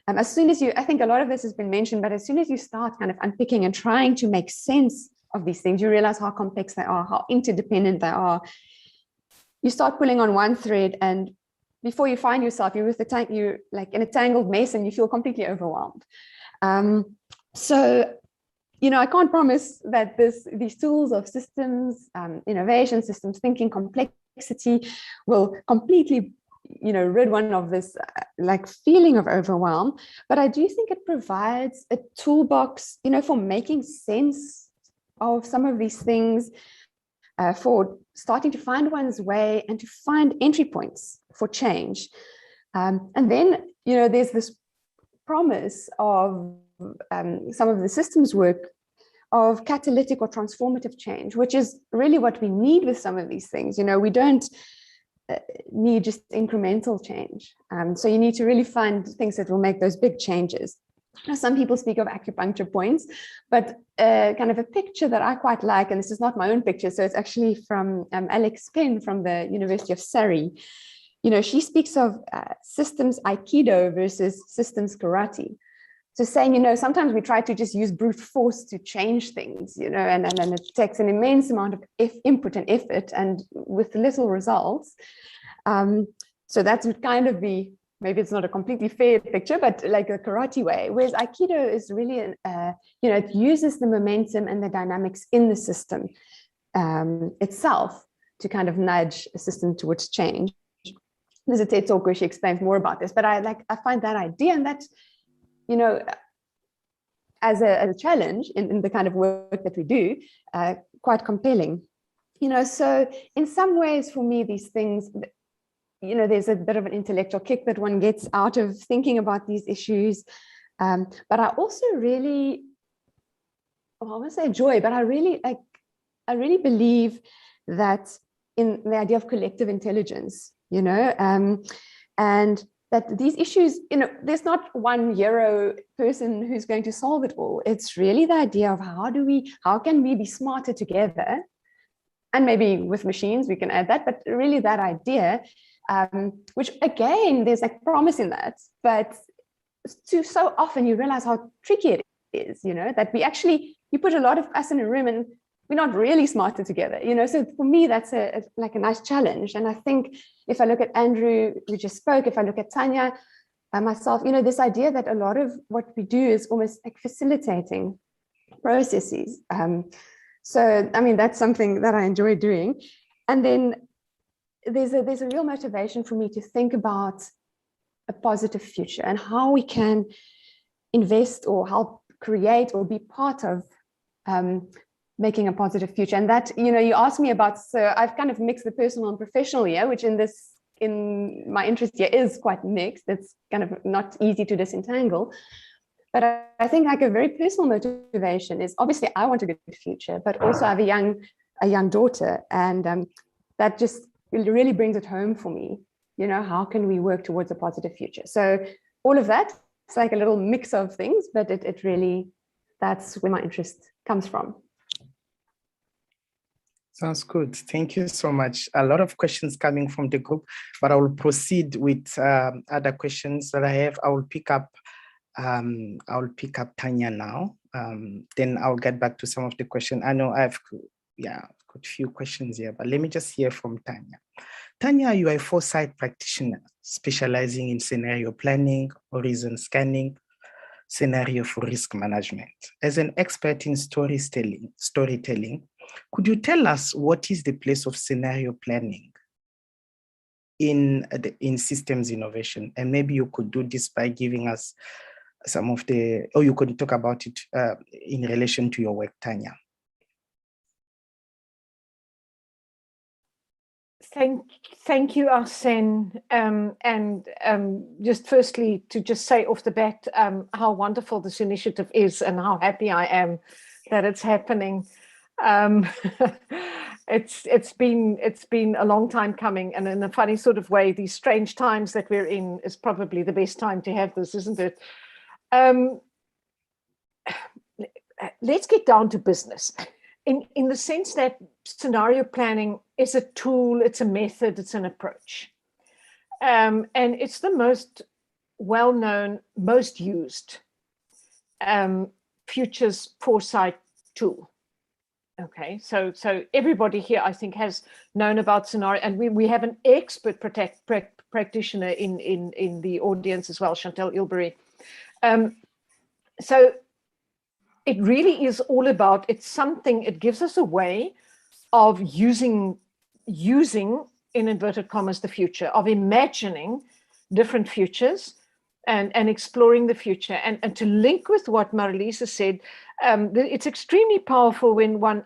As soon as I think a lot of this has been mentioned, but as soon as you start kind of unpicking and trying to make sense of these things, you realize how complex they are, how interdependent they are. You start pulling on one thread, and before you find yourself, you're like in a tangled mess and you feel completely overwhelmed. So, you know, I can't promise that these tools of systems, innovation, systems thinking, complexity will completely, you know, rid one of this like feeling of overwhelm. But I do think it provides a toolbox, you know, for making sense of some of these things, for starting to find one's way and to find entry points for change. And then, you know, there's this promise of some of the systems work of catalytic or transformative change, which is really what we need with some of these things. You know, we don't need just incremental change. So you need to really find things that will make those big changes. Now, some people speak of acupuncture points, but kind of a picture that I quite like, and this is not my own picture, so it's actually from Alex Penn from the University of Surrey. You know, she speaks of systems Aikido versus systems karate. So saying, you know, sometimes we try to just use brute force to change things, you know, and it takes an immense amount of input and effort and with little results. So that would kind of be, maybe it's not a completely fair picture, but like a karate way. Whereas Aikido is really, you know, it uses the momentum and the dynamics in the system itself to kind of nudge a system towards change. There's a TED talk where she explains more about this, but I find that idea and that, you know, as a challenge in the kind of work that we do, quite compelling. You know, so in some ways for me, these things, you know, there's a bit of an intellectual kick that one gets out of thinking about these issues. But I also really, well, I won't say joy, but I really believe that in the idea of collective intelligence, you know, and that these issues, you know, there's not one hero person who's going to solve it all. It's really the idea of how can we be smarter together? And maybe with machines, we can add that, but really that idea, which again, there's like promise in that, but so often you realize how tricky it is, you know, that you put a lot of us in a room and we're not really smarter together, you know. So for me, that's like a nice challenge. And I think if I look at Andrew, who just spoke, if I look at Tanya, myself, you know, this idea that a lot of what we do is almost like facilitating processes. So, I mean, that's something that I enjoy doing. And then there's a real motivation for me to think about a positive future and how we can invest or help create or be part of making a positive future. And that, you know, you asked me about, so I've kind of mixed the personal and professional here, which in my interest here is quite mixed. It's kind of not easy to disentangle. But I think like a very personal motivation is obviously I want a good future, but also I have a young daughter, and that just really brings it home for me. You know, how can we work towards a positive future? So all of that, it's like a little mix of things, but it really that's where my interest comes from. Sounds good. Thank you so much. A lot of questions coming from the group, but I will proceed with other questions that I have. I will pick up Tanya now. Then I'll get back to some of the questions. I know I've got a few questions here, but let me just hear from Tanya. Tanya, you are a foresight practitioner specializing in scenario planning, horizon scanning, scenario for risk management. As an expert in storytelling, could you tell us what is the place of scenario planning in systems innovation? And maybe you could do this by giving us some of the, or you could talk about it in relation to your work, Tanya. Thank you, Arsene. Just firstly, to just say off the bat how wonderful this initiative is and how happy I am that it's happening. It's been a long time coming, and in a funny sort of way, these strange times that we're in is probably the best time to have this, isn't it? Let's get down to business. In the sense that scenario planning is a tool, it's a method, it's an approach. And it's the most well-known, most used futures foresight tool. Okay, so everybody here, I think, has known about scenario, and we have an expert practitioner in the audience as well, Chantal Ilbery. So it really is all about, it's something, it gives us a way of using in inverted commas the future, of imagining different futures and exploring the future. And to link with what Marilisa said, it's extremely powerful when one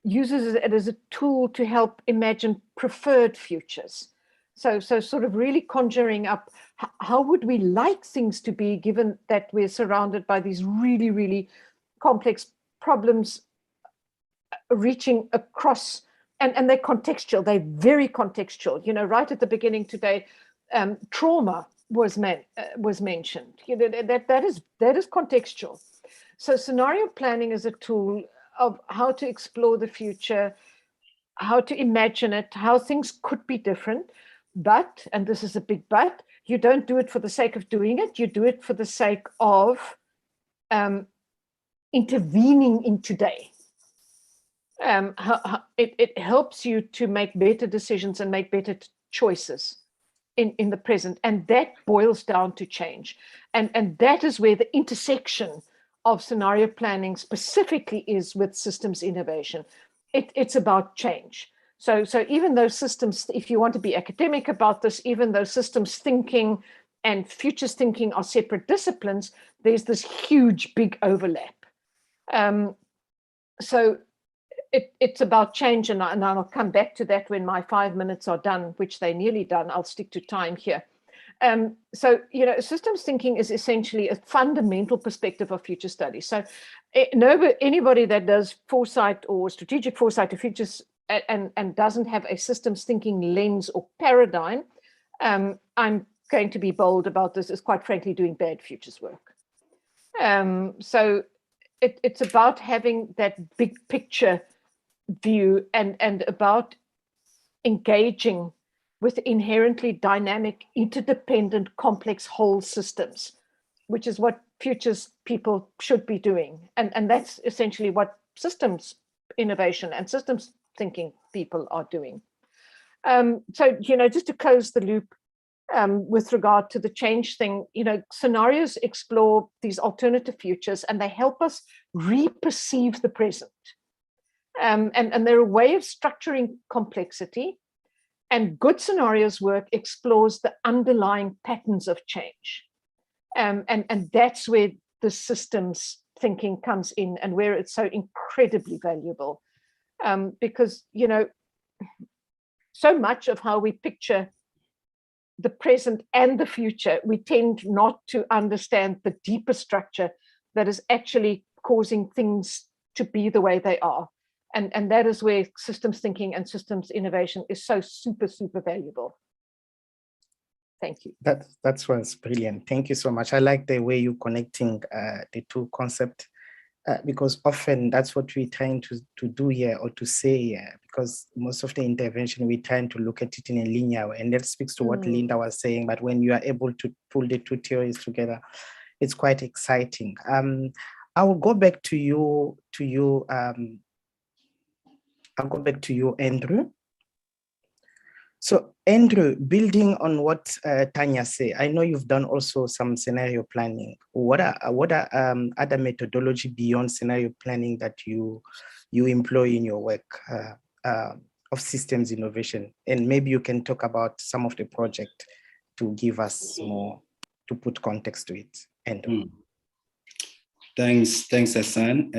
uses it as a tool to help imagine preferred futures. So sort of really conjuring up, how would we like things to be, given that we're surrounded by these really, really complex problems reaching across, and they're contextual, they're very contextual. You know, right at the beginning today, trauma was mentioned. You know, that is contextual. So scenario planning is a tool of how to explore the future, how to imagine it, how things could be different. But, and this is a big but, you don't do it for the sake of doing it. You do it for the sake of intervening in today. It helps you to make better decisions and make better choices in the present. And that boils down to change. And that is where the intersection of scenario planning specifically is with systems innovation. It's about change. So even though systems, if you want to be academic about this, even though systems thinking and futures thinking are separate disciplines, there's this huge, big overlap. So it's about change, and I'll come back to that when my 5 minutes are done, which they're nearly done. I'll stick to time here. So, you know, systems thinking is essentially a fundamental perspective of future studies. So anybody that does foresight or strategic foresight of futures and doesn't have a systems thinking lens or paradigm, I'm going to be bold about this, is quite frankly doing bad futures work. So it's about having that big picture view and about engaging with inherently dynamic, interdependent, complex whole systems, which is what futures people should be doing. And that's essentially what systems innovation and systems thinking people are doing. So, you know, just to close the loop with regard to the change thing, you know, scenarios explore these alternative futures and they help us reperceive the present. And they're a way of structuring complexity. And good scenarios work explores the underlying patterns of change. And that's where the systems thinking comes in and where it's so incredibly valuable. Because, you know, so much of how we picture the present and the future, we tend not to understand the deeper structure that is actually causing things to be the way they are. And that is where systems thinking and systems innovation is so super, super valuable. Thank you. That was brilliant. Thank you so much. I like the way you're connecting the two concepts because often that's what we're trying to do here or to say here, because most of the intervention, we're trying to look at it in a linear way. And that speaks to what Linda was saying, but when you are able to pull the two theories together, it's quite exciting. I will go back to you, I'll go back to you, Andrew. So Andrew, building on what Tanya said, I know you've done also some scenario planning. What are other methodology beyond scenario planning that you employ in your work of systems innovation? And maybe you can talk about some of the project to give us more, to put context to it. Andrew. Thanks, Hassan.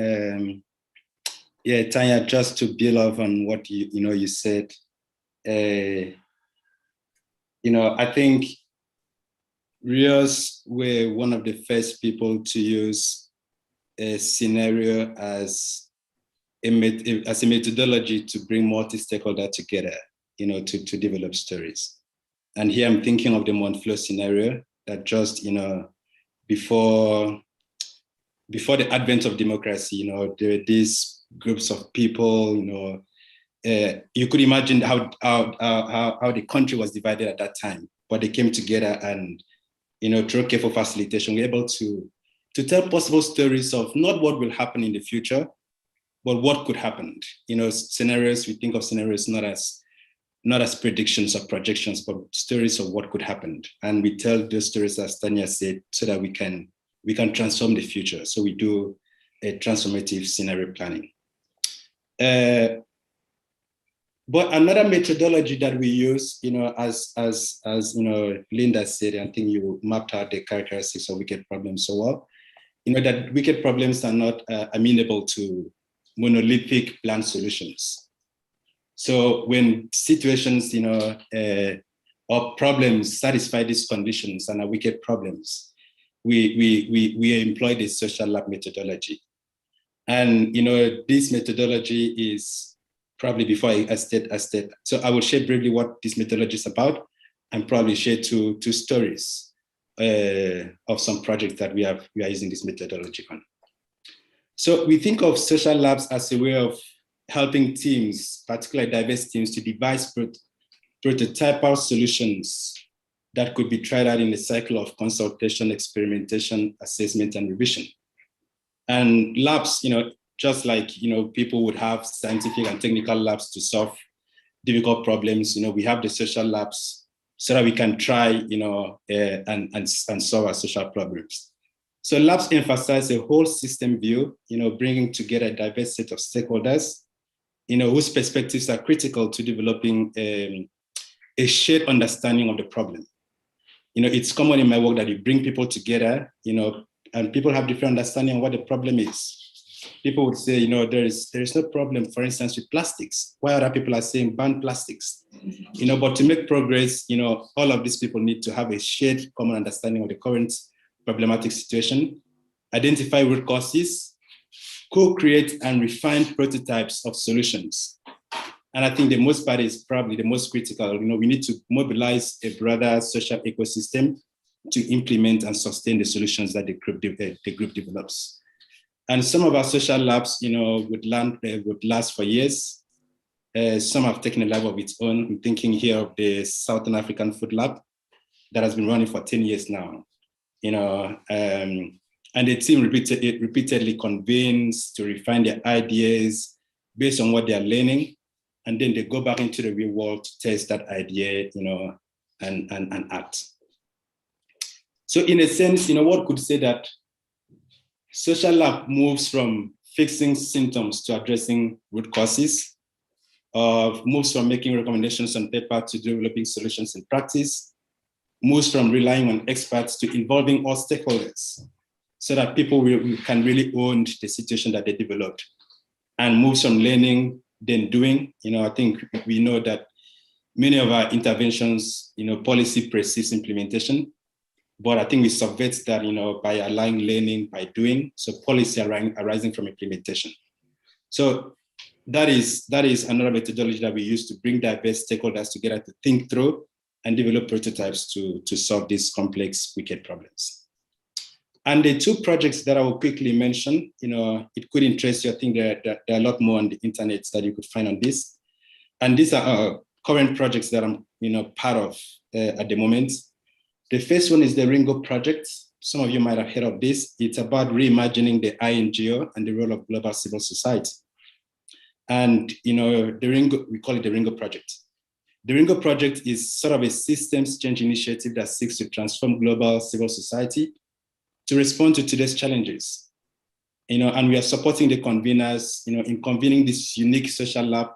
Yeah, Tanya, just to build off on what you said. I think RIOS were one of the first people to use a scenario as a methodology to bring multi-stakeholder together, to develop stories. And here I'm thinking of the Montfleur scenario that just, before the advent of democracy, there were these groups of people, you could imagine how the country was divided at that time, but they came together and, through careful facilitation, we're able to tell possible stories of not what will happen in the future, but what could happen. Scenarios, we think of scenarios not as predictions or projections, but stories of what could happen. And we tell those stories, as Tanya said, so that we can transform the future. So we do a transformative scenario planning. But another methodology that we use, as Linda said, I think you mapped out the characteristics of wicked problems so well, that wicked problems are not amenable to monolithic planned solutions. So when situations, or problems satisfy these conditions and are wicked problems, we employ the social lab methodology. And, this methodology is, probably before I state. So I will share briefly what this methodology is about, and probably share two stories of some projects that we are using this methodology on. So we think of social labs as a way of helping teams, particularly diverse teams, to devise prototypal solutions that could be tried out in a cycle of consultation, experimentation, assessment, and revision. And labs, just like people would have scientific and technical labs to solve difficult problems, we have the social labs so that we can try, and solve our social problems. So labs emphasize a whole system view, bringing together a diverse set of stakeholders, whose perspectives are critical to developing a shared understanding of the problem. It's common in my work that you bring people together, and people have different understanding of what the problem is. People would say, there is no problem, for instance, with plastics. Why other people are saying ban plastics? But to make progress, all of these people need to have a shared common understanding of the current problematic situation, identify root causes, co-create and refine prototypes of solutions. And I think the most part is probably the most critical. We need to mobilize a broader social ecosystem to implement and sustain the solutions that the group develops. And some of our social labs, would last for years. Some have taken a life of its own. I'm thinking here of the Southern African Food Lab that has been running for 10 years now. And the team repeatedly convenes to refine their ideas based on what they are learning. And then they go back into the real world to test that idea, and act. So in a sense, one could say that social lab moves from fixing symptoms to addressing root causes, moves from making recommendations on paper to developing solutions in practice, moves from relying on experts to involving all stakeholders so that people can really own the situation that they developed, and moves from learning, then doing. I think we know that many of our interventions, policy precedes implementation. But I think we subvert that, by allowing learning by doing. So policy arising from implementation. So that is another methodology that we use to bring diverse stakeholders together to think through and develop prototypes to solve these complex, wicked problems. And the two projects that I will quickly mention, it could interest you. I think there are a lot more on the internet that you could find on this. And these are current projects that I'm part of at the moment. The first one is the Ringo project. Some of you might have heard of this. It's about reimagining the INGO and the role of global civil society. And the Ringo, we call it the Ringo project. The Ringo project is sort of a systems change initiative that seeks to transform global civil society to respond to today's challenges. And we are supporting the conveners, in convening this unique social lab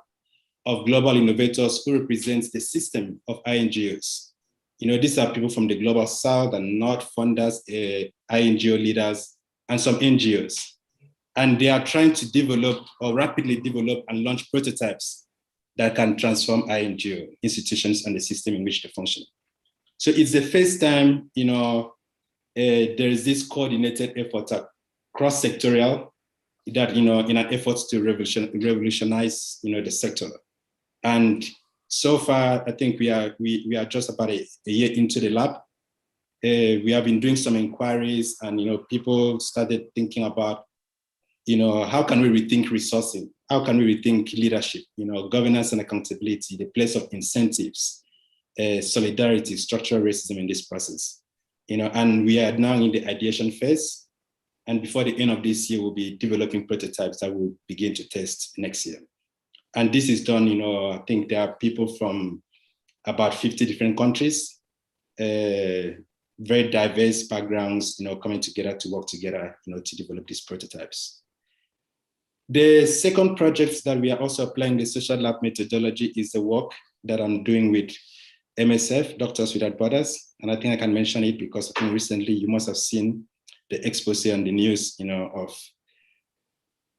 of global innovators who represents the system of INGOs. These are people from the global south and north, funders, INGO leaders, and some NGOs. And they are trying to develop or rapidly develop and launch prototypes that can transform INGO institutions and the system in which they function. So it's the first time, there is this coordinated effort, cross-sectorial, that, in an effort to revolutionize, the sector. And so far, I think we are just about a year into the lab. We have been doing some inquiries, and people started thinking about, how can we rethink resourcing? How can we rethink leadership? Governance and accountability, the place of incentives, solidarity, structural racism in this process. And we are now in the ideation phase. And before the end of this year, we'll be developing prototypes that we'll begin to test next year. And this is done, I think there are people from about 50 different countries, very diverse backgrounds, coming together to work together, to develop these prototypes. The second project that we are also applying the social lab methodology is the work that I'm doing with MSF, Doctors Without Borders. And I think I can mention it because I think recently you must have seen the expose on the news, of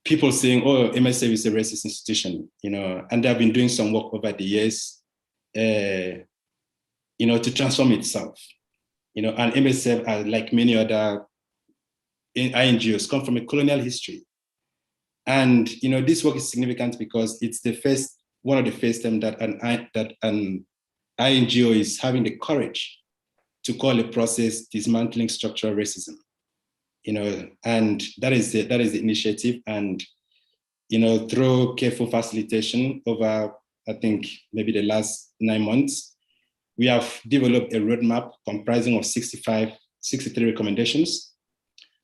people saying, oh, MSF is a racist institution, and they've been doing some work over the years, to transform itself, and MSF, like many other INGOs, come from a colonial history. And, this work is significant because it's one of the first time that an INGO is having the courage to call a process dismantling structural racism. And that is the initiative. And, through careful facilitation over, I think, maybe the last 9 months, we have developed a roadmap comprising of 63 recommendations.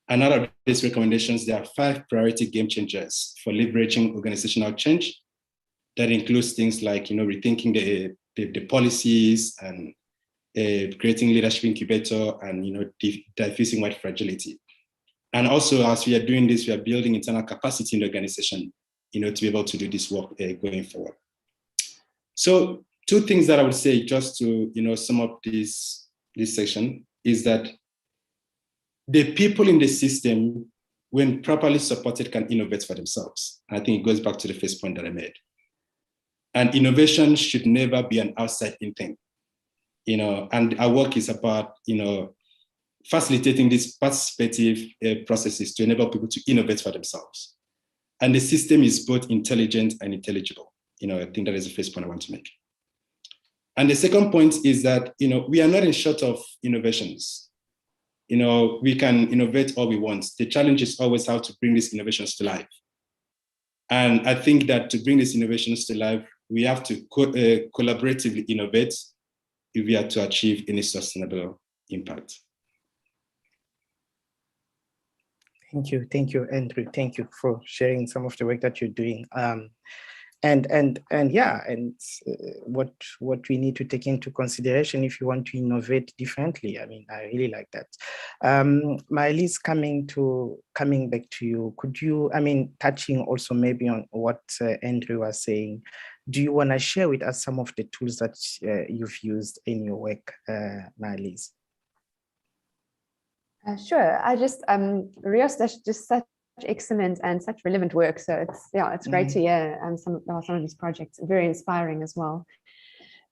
And out of these recommendations, there are 5 priority game changers for leveraging organizational change. That includes things like, rethinking the policies and creating leadership incubator and, diffusing white fragility. And also, as we are doing this, we are building internal capacity in the organization, to be able to do this work going forward. So 2 things that I would say just to, sum up this section is that the people in the system, when properly supported, can innovate for themselves. I think it goes back to the first point that I made. And innovation should never be an outside-in thing. And our work is about, facilitating these participative processes to enable people to innovate for themselves. And the system is both intelligent and intelligible. I think that is the first point I want to make. And the second point is that, we are not in short of innovations. We can innovate all we want. The challenge is always how to bring these innovations to life. And I think that to bring these innovations to life, we have to collaboratively innovate if we are to achieve any sustainable impact. Thank you, Andrew. Thank you for sharing some of the work that you're doing. What we need to take into consideration if you want to innovate differently. I mean, I really like that. Maëlys, coming back to you, could you, touching also maybe on what Andrew was saying, do you want to share with us some of the tools that you've used in your work, Maëlys? Sure. I just, Rios does just such excellent and such relevant work. So it's great to hear some of these projects, very inspiring as well.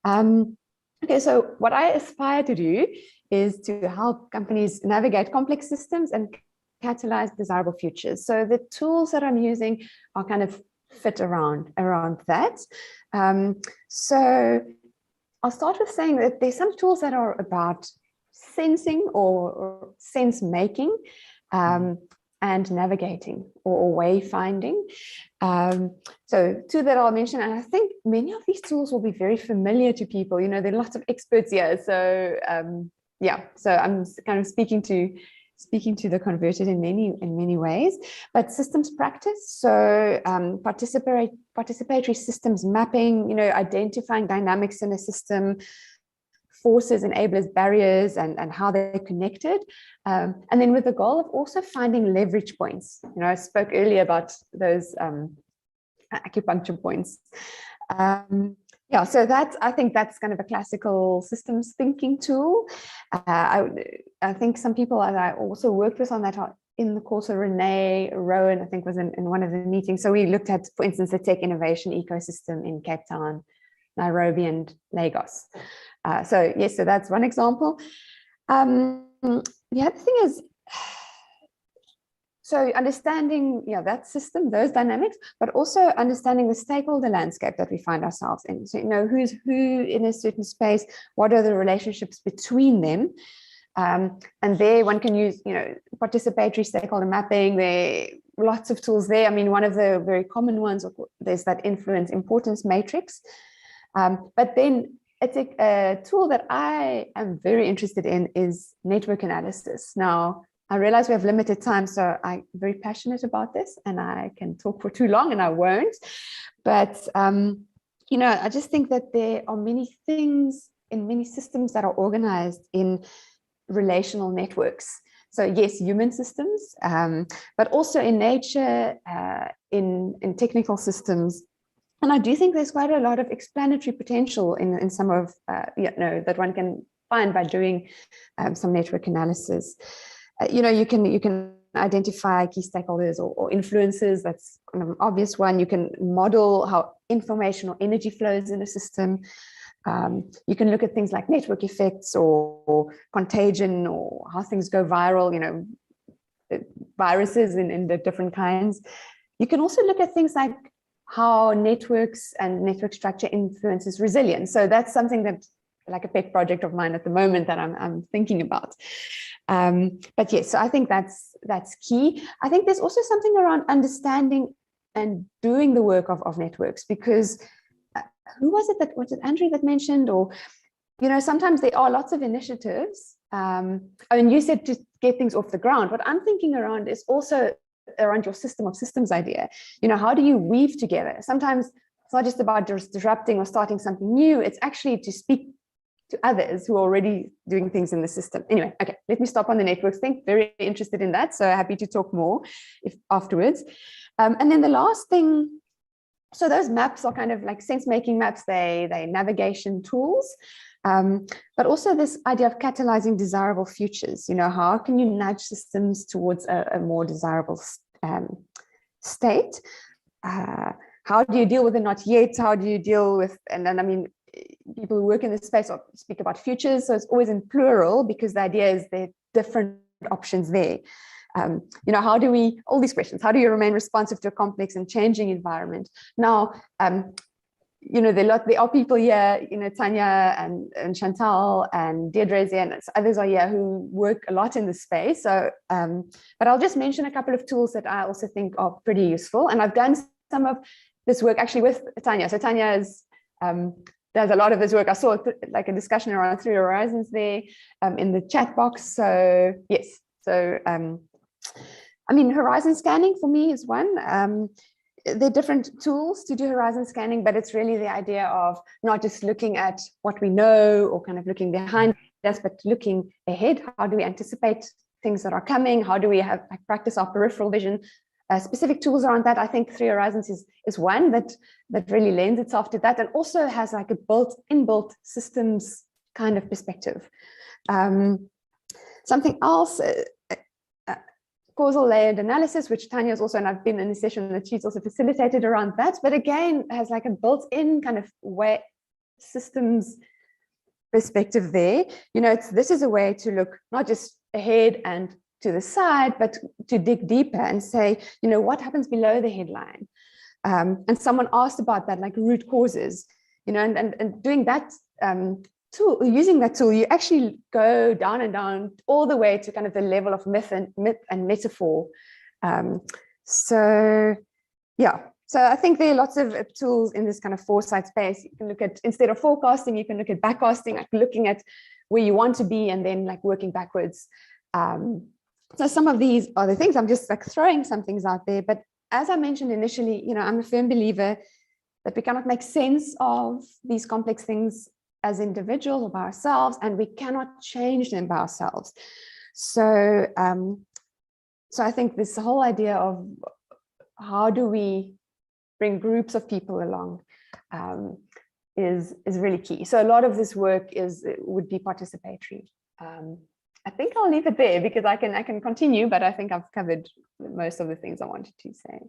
Okay, so what I aspire to do is to help companies navigate complex systems and catalyze desirable futures. So the tools that I'm using are kind of fit around that. So I'll start with saying that there's some tools that are about sensing or sense making, and navigating or wayfinding. So two that I'll mention, and I think many of these tools will be very familiar to people. You know, there are lots of experts here. So yeah, so I'm kind of speaking to the converted in many ways, but systems practice. So participatory systems mapping, you know, identifying dynamics in a system, forces, enablers, barriers, and how they're connected. And then with the goal of also finding leverage points. You know, I spoke earlier about those acupuncture points. Yeah, so I think that's kind of a classical systems thinking tool. I think some people that I also worked with on that are in the course of Renee Rowan, I think was in one of the meetings. So we looked at, for instance, the tech innovation ecosystem in Cape Town, Nairobi, and Lagos. So yes, so that's one example. The other thing is, so understanding, that system, those dynamics, but also understanding the stakeholder landscape that we find ourselves in. So, you know, who's who in a certain space, what are the relationships between them? And there one can use, you know, participatory stakeholder mapping. There are lots of tools there. I mean, one of the very common ones, there's that influence importance matrix. But then a tool that I am very interested in is network analysis. Now, I realize we have limited time, so I'm very passionate about this, and I can talk for too long, and I won't. But, you know, I just think that there are many things in many systems that are organized in relational networks. So yes, human systems, but also in nature, in technical systems. And I do think there's quite a lot of explanatory potential in some of, you know, that one can find by doing some network analysis. You know, you can identify key stakeholders or influences. That's kind of an obvious one. You can model how information or energy flows in a system. You can look at things like network effects or contagion or how things go viral, you know, viruses in the different kinds. You can also look at things like how networks and network structure influences resilience. So that's something that, like a pet project of mine at the moment, that I'm thinking about. But yes, so I think that's key. I think there's also something around understanding and doing the work of networks, because who was it Andrew that mentioned, or, you know, sometimes there are lots of initiatives. I mean, you said to get things off the ground. What I'm thinking around is also around your system of systems idea. You know, how do you weave together? Sometimes it's not just about disrupting or starting something new. It's actually to speak to others who are already doing things in the system. Anyway, okay, let me stop on the networks thing. Very interested in that, so happy to talk more afterwards. And then the last thing, so those maps are kind of like sense-making maps. They navigation tools, but also this idea of catalyzing desirable futures. You know, how can you nudge systems towards a more desirable state? How do you deal with the not yet? How do you deal with, and then, I mean, people who work in this space speak about futures, so it's always in plural, because the idea is there are different options there. You know, how do we, all these questions, how do you remain responsive to a complex and changing environment? Now, you know, there are people here, you know, Tanya and Chantal and Deirdre and others are here who work a lot in this space. So, but I'll just mention a couple of tools that I also think are pretty useful. And I've done some of this work actually with Tanya. So Tanya is, does a lot of this work. I saw like a discussion around Three Horizons there in the chat box. So yes, so I mean, horizon scanning for me is one. There are different tools to do horizon scanning, but it's really the idea of not just looking at what we know or kind of looking behind us, but looking ahead. How do we anticipate things that are coming? How do we have practice our peripheral vision? Specific tools around that. I think Three Horizons is one that really lends itself to that, and also has like a inbuilt systems kind of perspective. Something else, causal layered analysis, which Tanya is also, and I've been in a session that she's also facilitated around that, but again, has like a built-in kind of way systems perspective there. You know, this is a way to look not just ahead and to the side, but to dig deeper and say, you know, what happens below the headline? And someone asked about that, like root causes, you know, and doing that tool, using that tool, you actually go down and down all the way to kind of the level of myth and metaphor. So yeah, so I think there are lots of tools in this kind of foresight space. You can look at, instead of forecasting, you can look at backcasting, like looking at where you want to be and then like working backwards. So some of these are the things, I'm just like throwing some things out there. But as I mentioned initially, you know, I'm a firm believer that we cannot make sense of these complex things as individuals or by ourselves, and we cannot change them by ourselves. So, so I think this whole idea of how do we bring groups of people along is really key. So a lot of this work would be participatory. I think I'll leave it there because I can continue, but I think I've covered most of the things I wanted to say.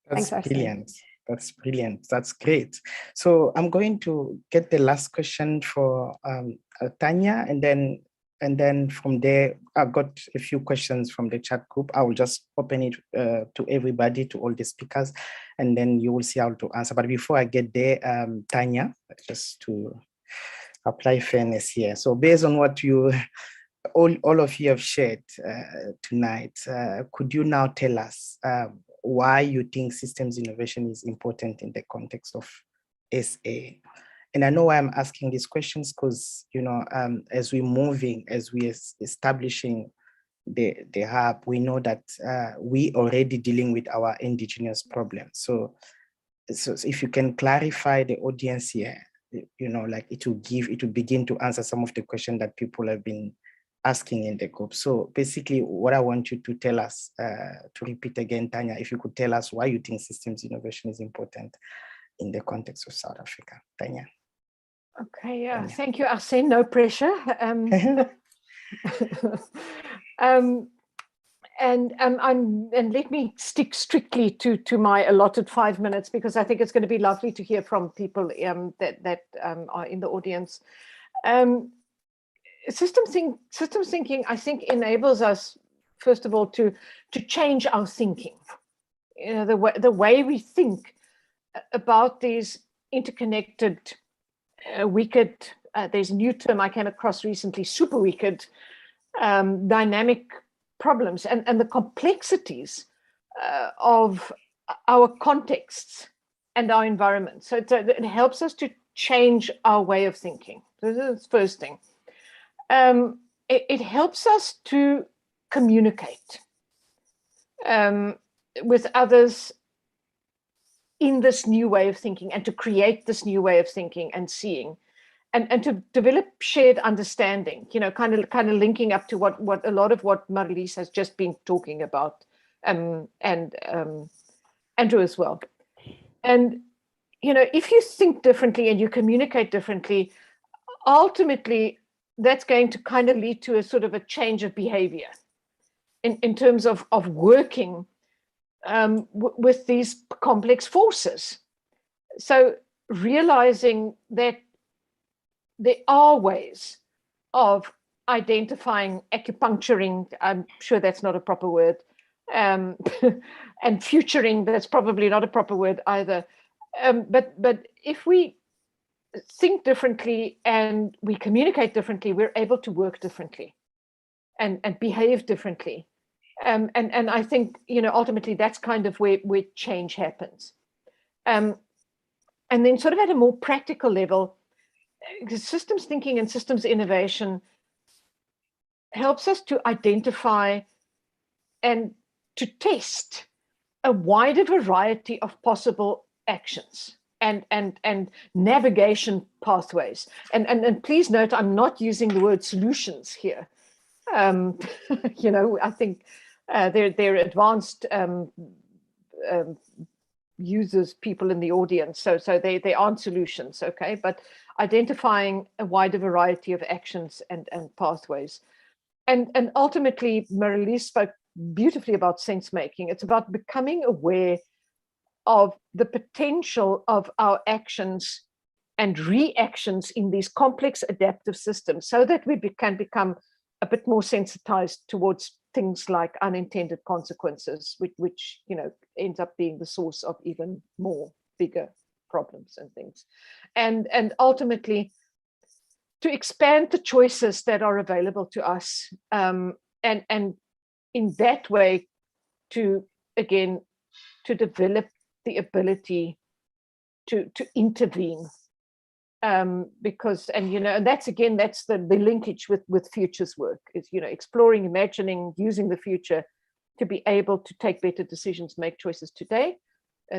That's brilliant. That's brilliant. That's great. So I'm going to get the last question for Tanya, and then from there, I've got a few questions from the chat group. I will just open it to everybody, to all the speakers, and then you will see how to answer. But before I get there, Tanya, just to apply fairness here. So based on what you, all of you have shared tonight, could you now tell us why you think systems innovation is important in the context of SA? And I know why I'm asking these questions, because, you know, as we're establishing the hub, we know that we already dealing with our indigenous problems. So if you can clarify the audience here, you know, like it will begin to answer some of the questions that people have been asking in the group. So basically what I want you to tell us, to repeat again, Tanya, if you could tell us why you think systems innovation is important in the context of South Africa. Tanya. Okay, yeah, Tanya. Thank you, Arsene, no pressure. And let me stick strictly to my allotted 5 minutes, because I think it's going to be lovely to hear from people that are in the audience. Systems thinking, I think, enables us, first of all, to change our thinking. You know, the way we think about these interconnected, wicked. There's a new term I came across recently: super wicked, dynamic problems and the complexities of our contexts and our environment. So it helps us to change our way of thinking. So this is the first thing. It helps us to communicate with others in this new way of thinking, and to create this new way of thinking and seeing, and to develop shared understanding, you know, kind of linking up to what a lot of what Marlies has just been talking about, and Andrew as well. And, you know, if you think differently and you communicate differently, ultimately that's going to kind of lead to a sort of a change of behavior in terms of working with these complex forces. So realizing that there are ways of identifying, acupuncturing, I'm sure that's not a proper word, and futuring, that's probably not a proper word either. But if we think differently and we communicate differently, we're able to work differently and behave differently. And I think, you know, ultimately that's kind of where change happens. And then sort of at a more practical level, systems thinking and systems innovation helps us to identify and to test a wider variety of possible actions and navigation pathways. And please note, I'm not using the word solutions here. You know, I think they're advanced users, people in the audience, so they aren't solutions, okay? But identifying a wider variety of actions and pathways. And ultimately, Marlies spoke beautifully about sense making. It's about becoming aware of the potential of our actions and reactions in these complex adaptive systems, so that we can become a bit more sensitized towards things like unintended consequences, which you know, ends up being the source of even more bigger problems and things. And ultimately, to expand the choices that are available to us, and in that way to develop the ability to intervene, because and that's the linkage with futures work is exploring, imagining, using the future to be able to take better decisions, make choices today.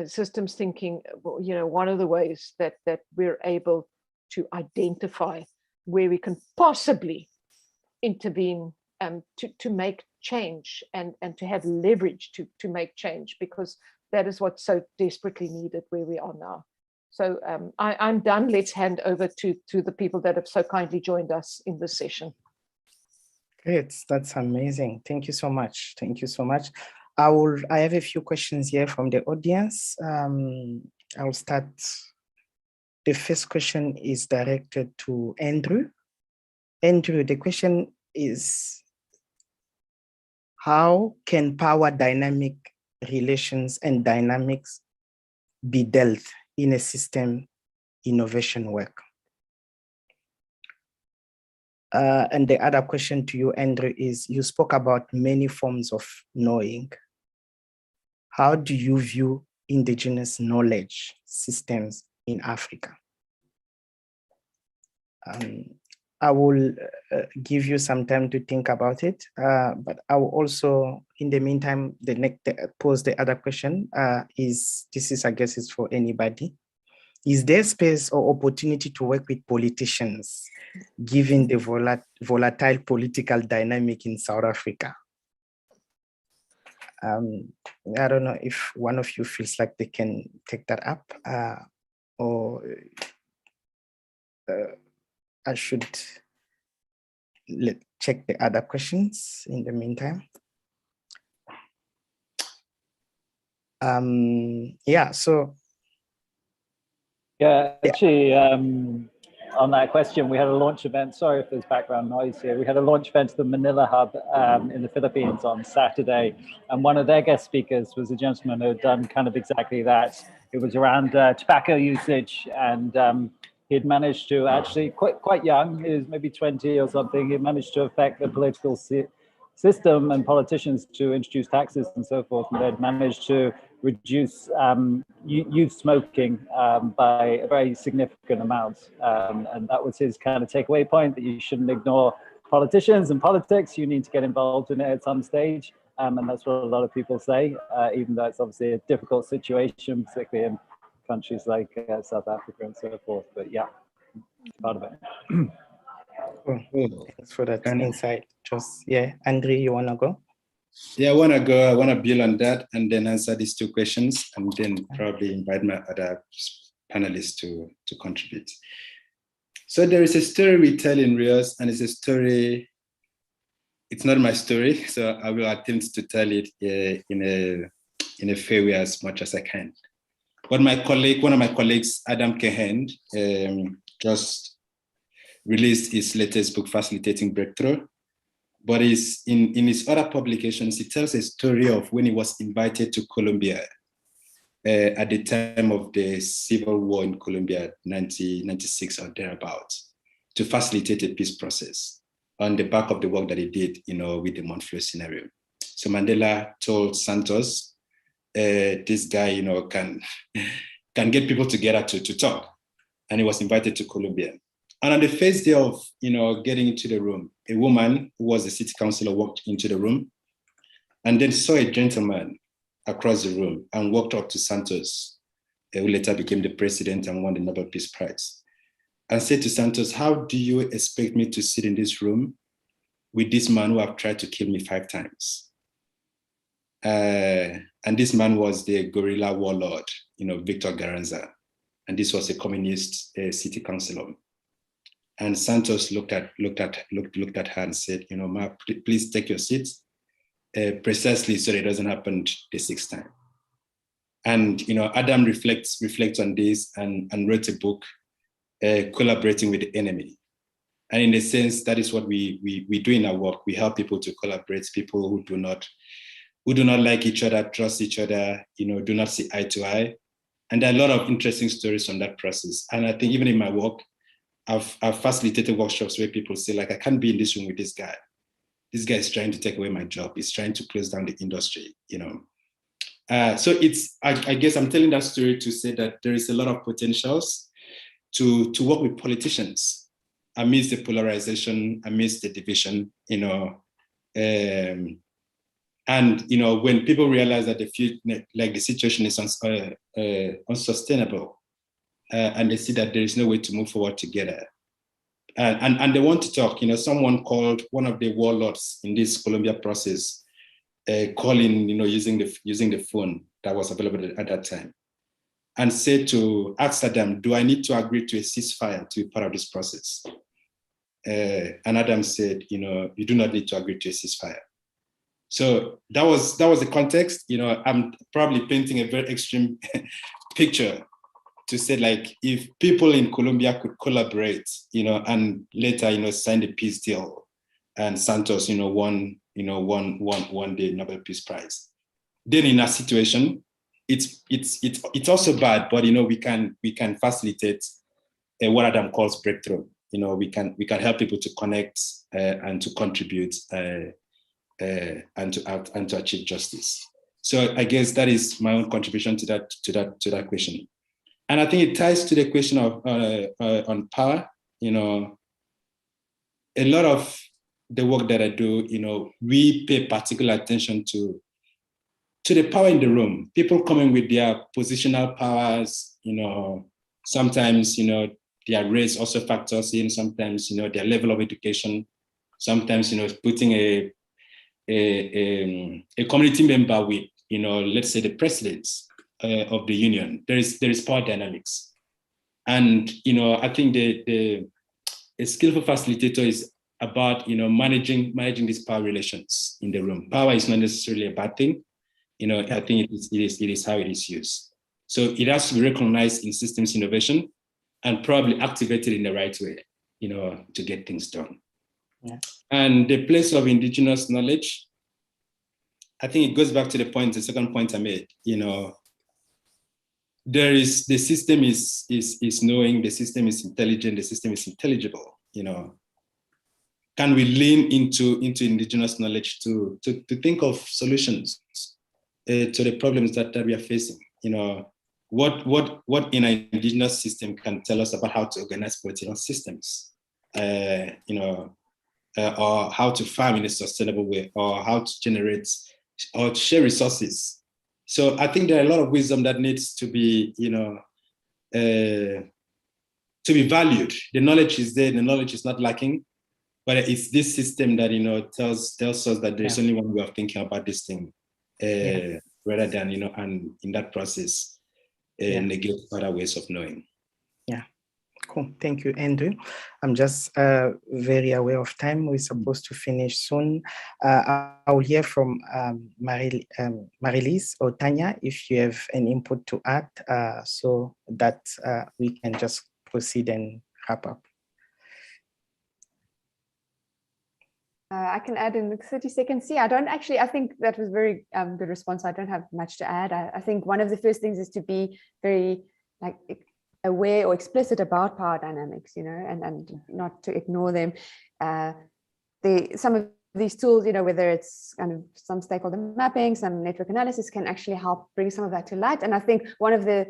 Systems thinking, one of the ways that we're able to identify where we can possibly intervene to make change and to have leverage to make change, because that is what's so desperately needed where we are now. So I'm done. Let's hand over to the people that have so kindly joined us in this session. Great, that's amazing. Thank you so much. Thank you so much. I have a few questions here from the audience. I'll start. The first question is directed to Andrew. Andrew, the question is, how can power dynamic relations and dynamics be dealt in a system innovation work? And the other question to you, Andrew, is you spoke about many forms of knowing. How do you view indigenous knowledge systems in Africa? I will give you some time to think about it, but I will also, in the meantime, pose the other question. I guess, is for anybody. Is there space or opportunity to work with politicians, given the volatile political dynamic in South Africa? I don't know if one of you feels like they can take that up, or I should check the other questions in the meantime. Actually, on that question, we had a launch event. Sorry if there's background noise here. We had a launch event to the Manila Hub in the Philippines on Saturday. And one of their guest speakers was a gentleman who had done kind of exactly that. It was around tobacco usage, and he had managed to actually, quite young, he was maybe 20 or something, he managed to affect the political system and politicians to introduce taxes and so forth. And they'd managed to reduce youth smoking by a very significant amount. And that was his kind of takeaway point, that you shouldn't ignore politicians and politics. You need to get involved in it at some stage. And that's what a lot of people say, even though it's obviously a difficult situation, particularly in countries like South Africa and so forth. But yeah, it's part of it. Cool. Thanks for that insight. Andrew, you want to go? Yeah, I want to build on that and then answer these two questions, and then probably invite my other panelists to contribute. So there is a story we tell in Rios, and it's a story, it's not my story, so I will attempt to tell it in a fair way as much as I can. But one of my colleagues, Adam Kehen, just released his latest book, Facilitating Breakthrough. But in his other publications, he tells a story of when he was invited to Colombia at the time of the civil war in Colombia, 1996 or thereabouts, to facilitate a peace process on the back of the work that he did, with the Montfleur scenario. So Mandela told Santos, this guy, can get people together to talk, and he was invited to Colombia. And on the first day of, getting into the room, a woman who was a city councillor walked into the room and then saw a gentleman across the room and walked up to Santos, who later became the president and won the Nobel Peace Prize, and said to Santos, how do you expect me to sit in this room with this man who have tried to kill me 5 times? And this man was the guerrilla warlord, Victor Garanza. And this was a communist city councillor. And Santos looked at her and said, Ma, please take your seat, precisely so that it doesn't happen the 6th time. And Adam reflects on this and wrote a book, Collaborating with the Enemy. And in a sense, that is what we do in our work. We help people to collaborate, people who do not like each other, trust each other, do not see eye to eye. And there are a lot of interesting stories from that process. And I think even in my work, I've facilitated workshops where people say, like, I can't be in this room with this guy. This guy is trying to take away my job. He's trying to close down the industry, you know. So I guess I'm telling that story to say that there is a lot of potentials to work with politicians amidst the polarization, amidst the division, you know. And, you know, when people realize that the situation is unsustainable, and they see that there is no way to move forward together, and they want to talk, you know, someone called one of the warlords in this Colombia process, calling, you know, using the phone that was available at that time, and said to ask Adam, do I need to agree to a ceasefire to be part of this process? And Adam said, you know, you do not need to agree to a ceasefire. So that was the context. You know, I'm probably painting a very extreme picture to say, like, if people in Colombia could collaborate, you know, and later, you know, sign the peace deal, and Santos, you know, won the Nobel Peace Prize, then in that situation, it's also bad, but, you know, we can facilitate what Adam calls breakthrough. You know, we can help people to connect and to contribute and to achieve justice. So I guess that is my own contribution to that question. And I think it ties to the question of on power. You know, a lot of the work that I do, you know, we pay particular attention to the power in the room. People coming with their positional powers, you know, sometimes, you know, their race also factors in, sometimes, you know, their level of education, sometimes, you know, putting a community member with, you know, let's say the presidents of the union. There is power dynamics. And, you know, I think a skillful facilitator is about, you know, managing these power relations in the room. Power is not necessarily a bad thing. You know, I think it is how it is used. So it has to be recognized in systems innovation and probably activated in the right way, you know, to get things done. Yeah. And the place of indigenous knowledge, I think it goes back to the second point I made. You know, the system is knowing, the system is intelligent, the system is intelligible. You know, can we lean into indigenous knowledge to think of solutions to the problems that we are facing? You know, what in an indigenous system can tell us about how to organize political systems? You know, or how to farm in a sustainable way, or how to generate or share resources. So I think there are a lot of wisdom that needs to be, you know, to be valued. The knowledge is there, the knowledge is not lacking, but it's this system that, you know, tells us that there's only one way of thinking about this thing, rather than, you know, and in that process, negate other ways of knowing. Yeah. Cool. Thank you, Andrew. I'm just very aware of time. We're supposed to finish soon. I'll hear from Marilise or Tanya if you have an input to add, so that we can just proceed and wrap up. I can add in 30 seconds. Yeah, I think that was very good response. I don't have much to add. I think one of the first things is to be very aware or explicit about power dynamics, you know, and not to ignore them. Some of these tools, you know, whether it's kind of some stakeholder mapping, some network analysis, can actually help bring some of that to light. And I think one of the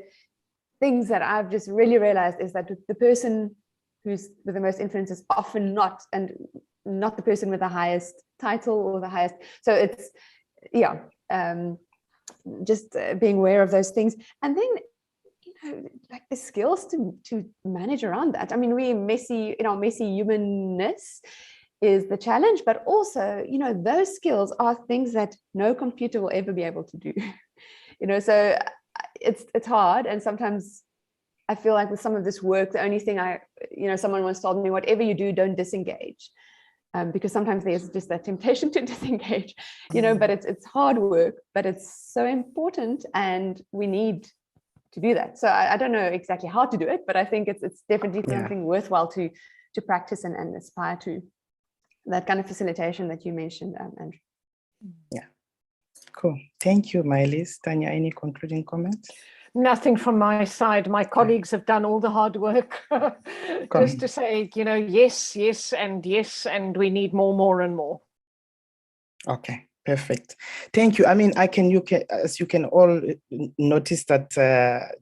things that I've just really realized is that the person who's with the most influence is often not the person with the highest title or the highest. So it's, just being aware of those things. And then, you know, like the skills to manage around that. I mean, we're messy, you know, messy humanness is the challenge, but also, you know, those skills are things that no computer will ever be able to do. You know, so it's hard. And sometimes I feel like with some of this work, the only thing someone once told me, whatever you do, don't disengage. Because sometimes there's just that temptation to disengage, you know, but it's hard work, but it's so important and we need to do that. So I don't know exactly how to do it, but I think it's definitely something worthwhile to practice and aspire to, that kind of facilitation that you mentioned, Andrew. Yeah, cool. Thank you, Marilise. Tanya, any concluding comments? Nothing from my side. My colleagues have done all the hard work just to say, you know, yes, yes, and we need more and more. Okay, perfect. Thank you. I mean, as you can all notice that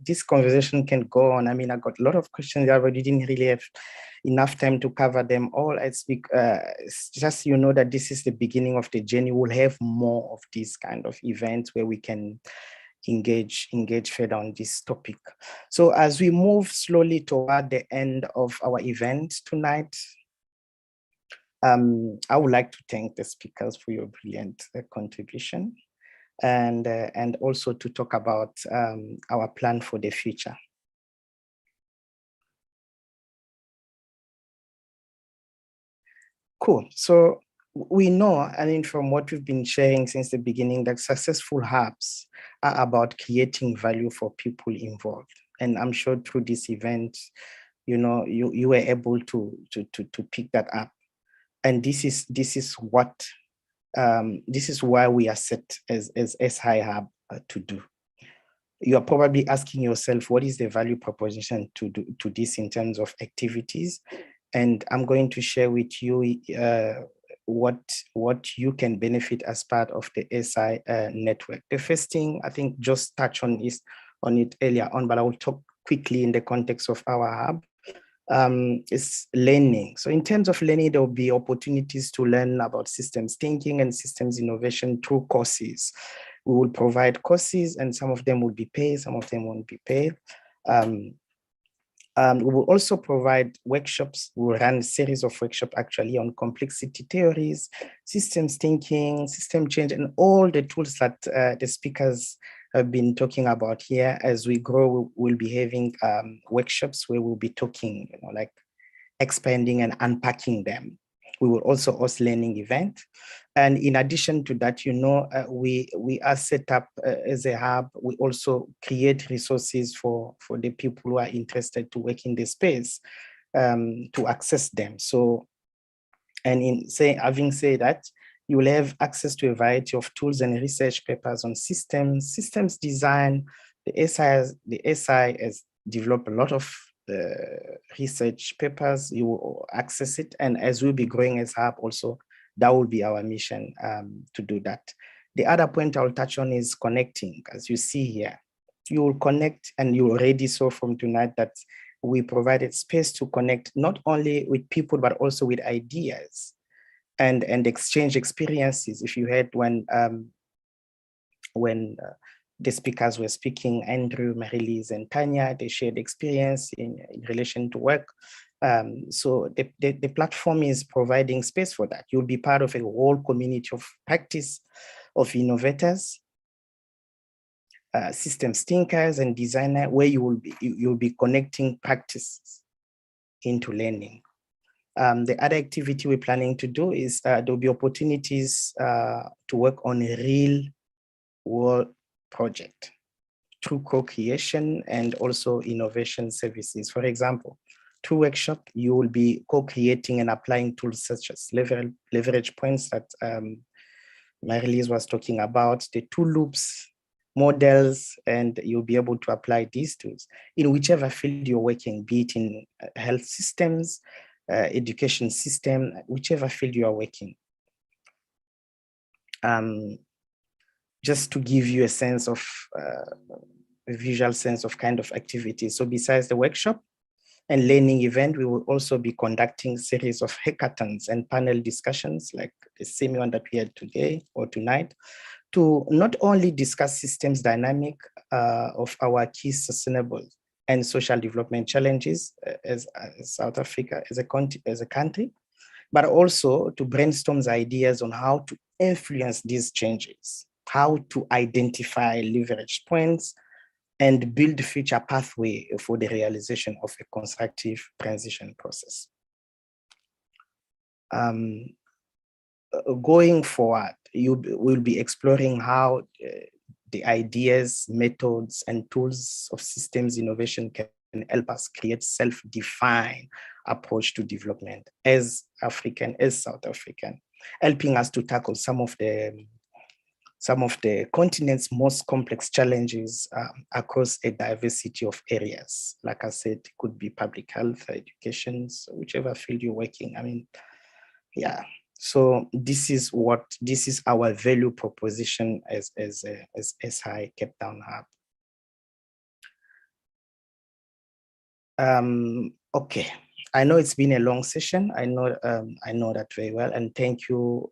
this conversation can go on. I mean, I got a lot of questions. I already didn't really have enough time to cover them all. I speak, just you know that this is the beginning of the journey. We'll have more of these kind of events where we can engage further on this topic. So as we move slowly toward the end of our event tonight, I would like to thank the speakers for your brilliant contribution and also to talk about our plan for the future. Cool. So we know, I mean, from what we've been sharing since the beginning, that successful hubs are about creating value for people involved. And I'm sure through this event, you know, you were able to pick that up. And this is why we are set as SI Hub to do. You are probably asking yourself, what is the value proposition to this in terms of activities? And I'm going to share with you what you can benefit as part of the SI network. The first thing I think just touched on it earlier on, but I will talk quickly in the context of our hub. Is learning. So in terms of learning, there will be opportunities to learn about systems thinking and systems innovation through courses. We will provide courses, and some of them will be paid, some of them won't be paid. We will also provide workshops. We'll run a series of workshops actually on complexity theories, systems thinking, system change, and all the tools that the speakers have been talking about here. As we grow, we'll be having workshops where we'll be talking, you know, like expanding and unpacking them. We will also host learning event. And in addition to that, you know, we are set up as a hub. We also create resources for the people who are interested to work in the space to access them. So, and having said that, you will have access to a variety of tools and research papers on systems design. The SI has developed a lot of research papers. You will access it. And as we'll be growing as Hub also, that will be our mission to do that. The other point I'll touch on is connecting. As you see here, you will connect, and you already saw from tonight that we provided space to connect not only with people, but also with ideas. And exchange experiences. If you heard when the speakers were speaking, Andrew, Marie-Lise, and Tanya, they shared experience in relation to work. So the platform is providing space for that. You'll be part of a whole community of practice of innovators, systems thinkers, and designers, where you'll be connecting practices into learning. The other activity we're planning to do is there'll be opportunities to work on a real world project through co-creation and also innovation services. For example, through workshop, you will be co-creating and applying tools such as leverage points that Marie-Lise was talking about, the tool loops, models, and you'll be able to apply these tools in whichever field you're working, be it in health systems, education system, whichever field you are working. Just to give you a sense of, a visual sense of kind of activities. So besides the workshop and learning event, we will also be conducting a series of hackathons and panel discussions like the same one that we had today or tonight, to not only discuss systems dynamic of our key sustainable and social development challenges as South Africa, as a country, but also to brainstorm ideas on how to influence these changes, how to identify leverage points, and build future pathway for the realization of a constructive transition process. Going forward, we'll be exploring how the ideas, methods, and tools of systems innovation can help us create self-defined approach to development as South African, helping us to tackle some of the some of the continent's most complex challenges across a diversity of areas. Like I said, it could be public health, education, so whichever field you're working. I mean, yeah. So this is our value proposition as SI Cape Town Hub. Okay, I know it's been a long session. I know that very well, and thank you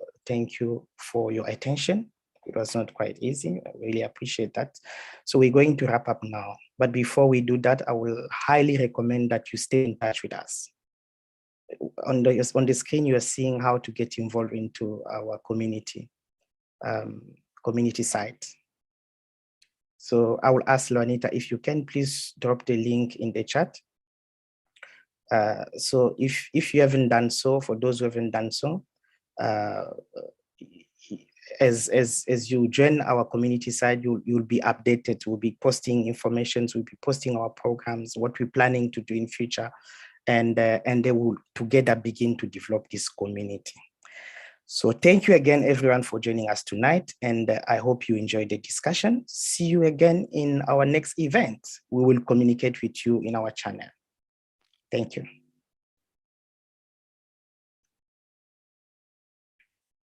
for your attention. It was not quite easy. I really appreciate that. So we're going to wrap up now. But before we do that, I will highly recommend that you stay in touch with us. On the screen, you are seeing how to get involved into our community site. So I will ask Luanita if you can please drop the link in the chat. So if you haven't done so, for those who haven't done so, as you join our community site, you'll be updated. We'll be posting information. We'll be posting our programs, what we're planning to do in future, and they will together begin to develop this community. So thank you again, everyone, for joining us tonight, and I hope you enjoyed the discussion. See you again in our next event. We will communicate with you in our channel. Thank you.